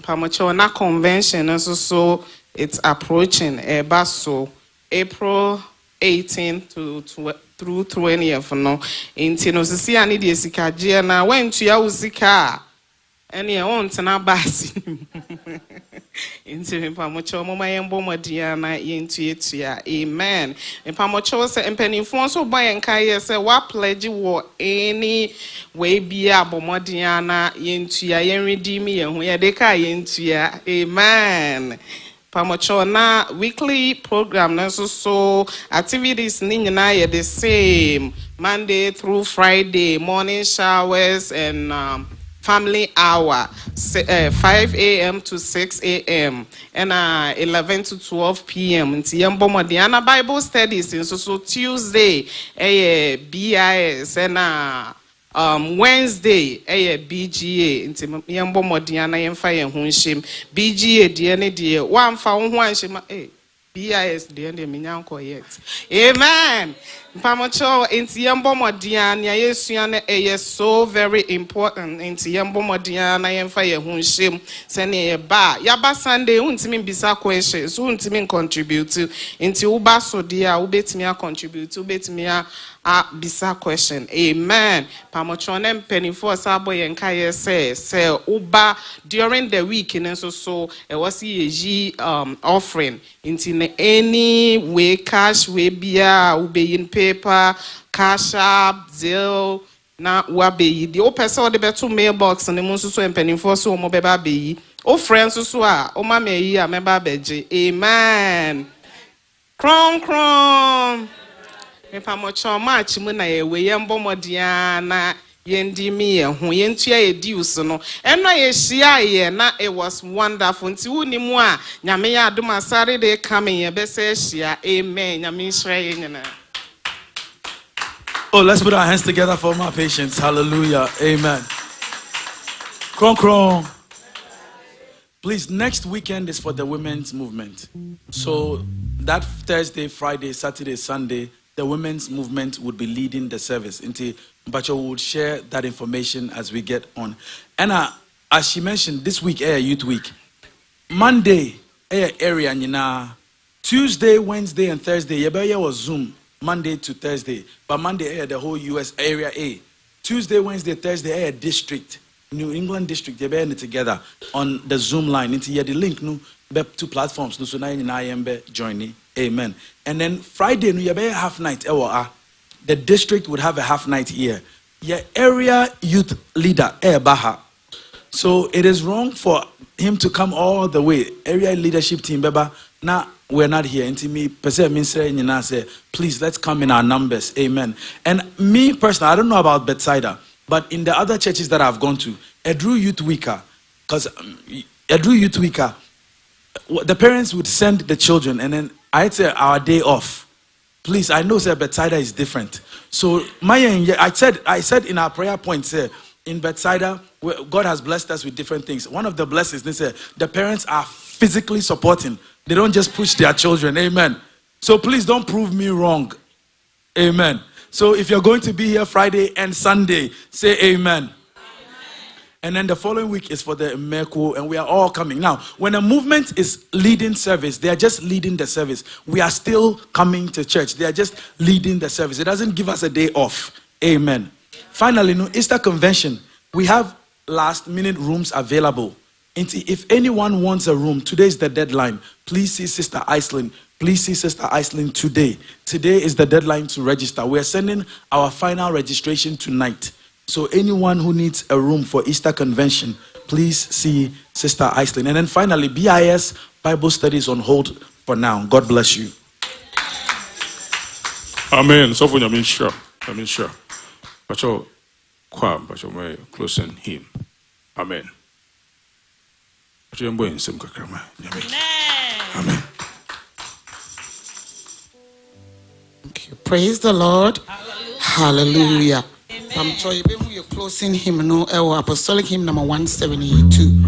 S2: Pamocho na convention so it's approaching baso April 18th through 20th no inti no sisi ani de sika je na wentu ya uzika ene e won tena basi inti me pamocho mama yembo modia na yentu etua. Amen. Me pamocho se empanifo so ba yenka ye se wa pledge wo any we bia abomodia na yentu ya yen redeem ye ho ye de ka yentu ya. Amen. Pamocho na weekly program na so activities ni nyina the same Monday through Friday, morning showers and family hour 5 a.m. to 6 a.m. and 11 to 12 p.m. Nti yembo modiana Bible studies in so Tuesday BIS and Wednesday BGA nti yembo modiana yemfa ye ho nhim BGA de ne de wan fa ho anhim BIS de ne menyanko yet. Amen. Pamocho nti yembo modiana yesua ne so very important nti yembo modiana yemfa ye ho nhim se ne ye ba yaba Sunday untimi bisa questions untimi contribute nti uba so dia ubetimi contribute ubetimi bisa question. Amen. Pamochone penifo sabo yenka say uba during the week and so it was ye offering into any way cash way bia ube in paper cash up Zelle na wabe the o person the better mailbox and the most so penifo so mo beba be o friends so o ma me yi ameba beje. Amen. Kron me pamocho match mu na ye we yembo modia na yendi mi ye ho yentua ye dius no eno ye hia ye na it was wonderful nti woni mu a nyame ya adom asare de coming ye be se hia. Amen. Nyame hira ye nyina.
S4: Oh, let's put our hands together for my patients. Hallelujah. Amen. Kron. Please, next weekend is for the women's movement. So that Thursday, Friday, Saturday, Sunday, the women's movement would be leading the service. Inti Bacho would share that information as we get on. And as she mentioned, this week Youth Week. Monday area nina. Tuesday, Wednesday, and Thursday yebaya was Zoom. Monday to Thursday. But Monday the whole US area A. Tuesday, Wednesday, Thursday district. New England district yebaya together on the Zoom line. Inti the link no two platforms no so na yembe joining. Amen. And then Friday, no, half night. The district would have a half night here. Your area youth leader, Baha. So it is wrong for him to come all the way. Area leadership team, Beba. Now we're not here. And to me, say, please let's come in our numbers. Amen. And me personally, I don't know about Bethsaida, but in the other churches that I've gone to, Edru Youth Weeker, because Edru Youth Weeker, the parents would send the children and then I'd say our day off. Please, I know that Bethsaida is different. So I said in our prayer point, say, in Bethsaida, God has blessed us with different things. One of the blessings, they say, the parents are physically supporting. They don't just push their children. Amen. So please don't prove me wrong. Amen. So if you're going to be here Friday and Sunday, say amen. And then the following week is for the Meko, and we are all coming. Now, when a movement is leading service, they are just leading the service. We are still coming to church. They are just leading the service. It doesn't give us a day off. Amen. Finally, no, Easter convention. We have last minute rooms available. If anyone wants a room, today is the deadline. Please see Sister Iceland. Please see Sister Iceland today. Today is the deadline to register. We are sending our final registration tonight. So anyone who needs a room for Easter convention, please see Sister Iceland. And then finally, BIS Bible studies on hold for now. God bless you.
S1: Amen. So for you, sure. But you may closing him. Amen. Amen. Amen.
S2: Thank you. Praise the Lord. Hallelujah. I'm sure you're closing hymn, no, apostolic hymn number 172.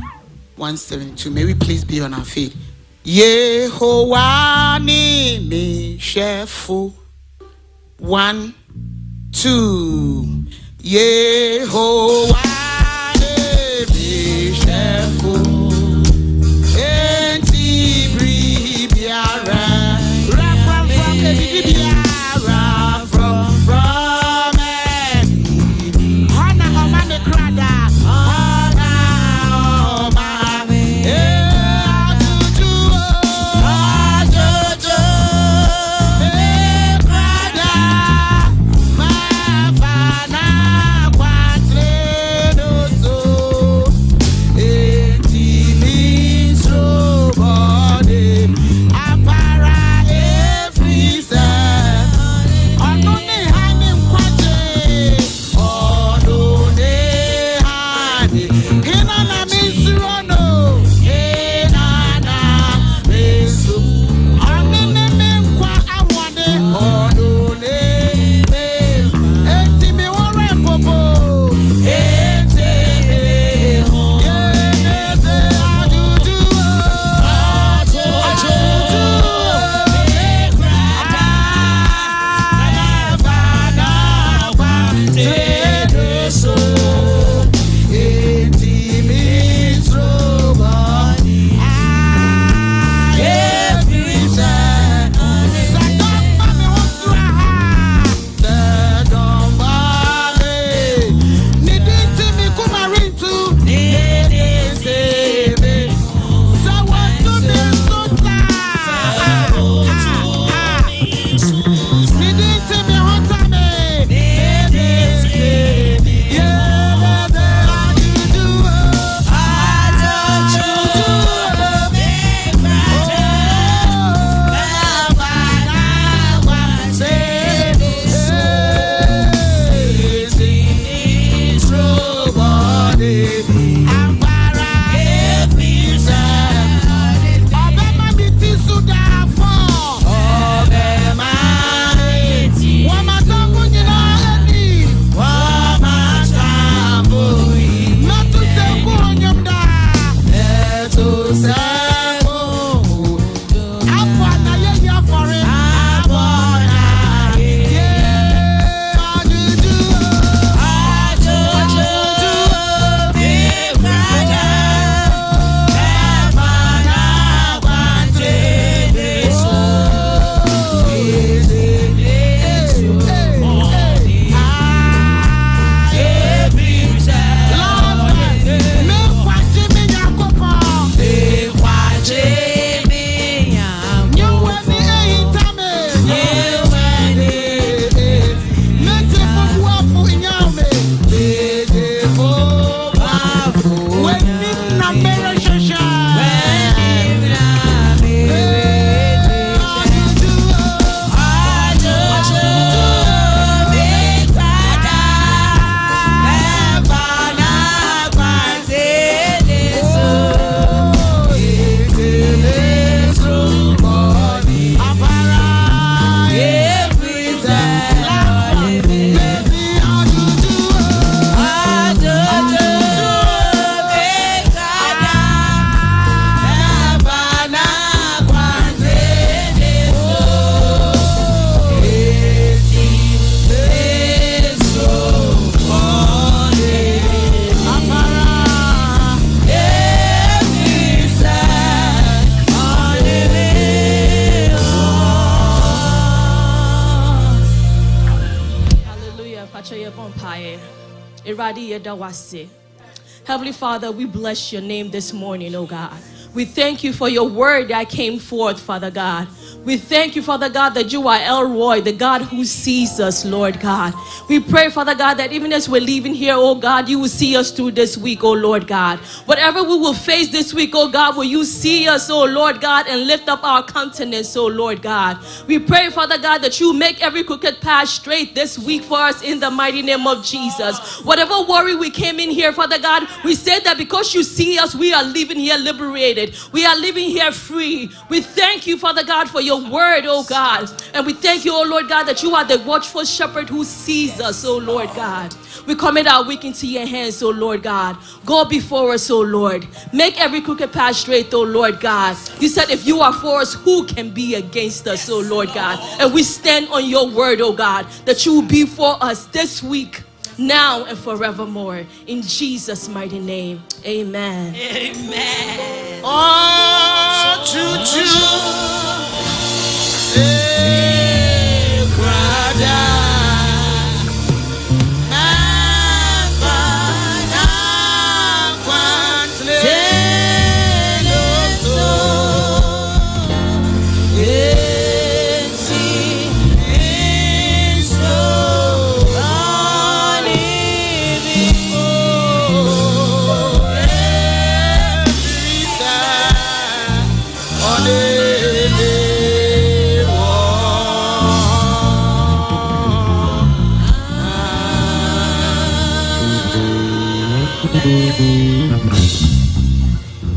S2: 172. May we please be on our feet. Yehovah ni me shefu. 1, 2. Yehovah ni me shefu. Enti bri biara. From biara from.
S6: Heavenly Father, we bless your name this morning, oh God. We thank you for your word that came forth, Father God. We thank you, Father God, that you are El Roy, the God who sees us, Lord God. We pray, Father God, that even as we're leaving here, oh God, you will see us through this week, oh Lord God. Whatever we will face this week, oh God, will you see us, oh Lord God, and lift up our countenance, oh Lord God. We pray, Father God, that you make every crooked path straight this week for us in the mighty name of Jesus. Whatever worry we came in here, Father God, we said that because you see us, we are leaving here liberated. We are living here free. We thank you, Father God, for your word, oh God. And we thank you, oh Lord God, that you are the watchful shepherd who sees us, oh Lord God. We commit our week into your hands, oh Lord God. Go before us, oh Lord. Make every crooked path straight, oh Lord God. You said if you are for us, who can be against us, oh Lord God? And we stand on your word, oh God, that you will be for us this week, now and forevermore. In Jesus' mighty name, amen.
S3: Amen.
S1: Oh, choo-choo. Hey, brother.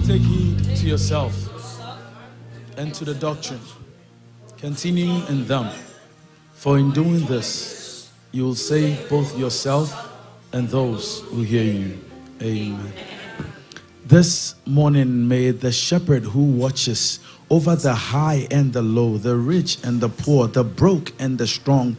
S4: Take heed to yourself and to the doctrine, continuing in them. For in doing this, you will save both yourself and those who hear you. Amen. This morning, may the shepherd who watches over the high and the low, the rich and the poor, the broke and the strong,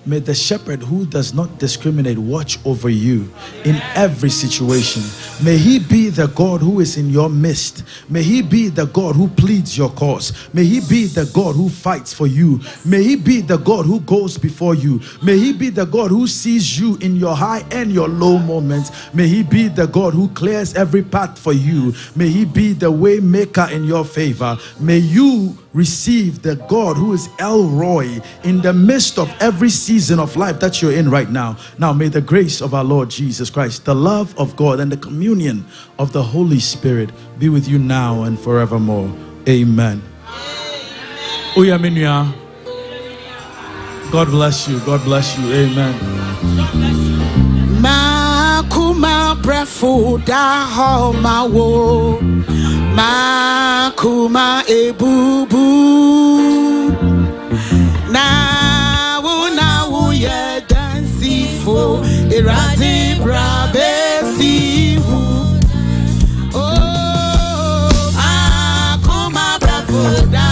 S4: may the shepherd who does not discriminate watch over you in every situation. May he be the God who is in your midst. May he be the God who pleads your cause. May he be the God who fights for you. May he be the God who goes before you. May he be the God who sees you in your high and your low moments. May he be the God who clears every path for you. May he be the way maker in your favor. May you receive the God who is El Roy in the midst of every season of life that you're in right now. Now may the grace of our Lord Jesus Christ, the love of God, and the communion of the Holy Spirit be with you now and forevermore. Amen. Uyaminia. God bless you. God bless you. Amen.
S1: Makuma brefu da ho mawo. Makuma ebubu. Na wo ye dansi fo irati brabesi hu. Oh, akuma brefu da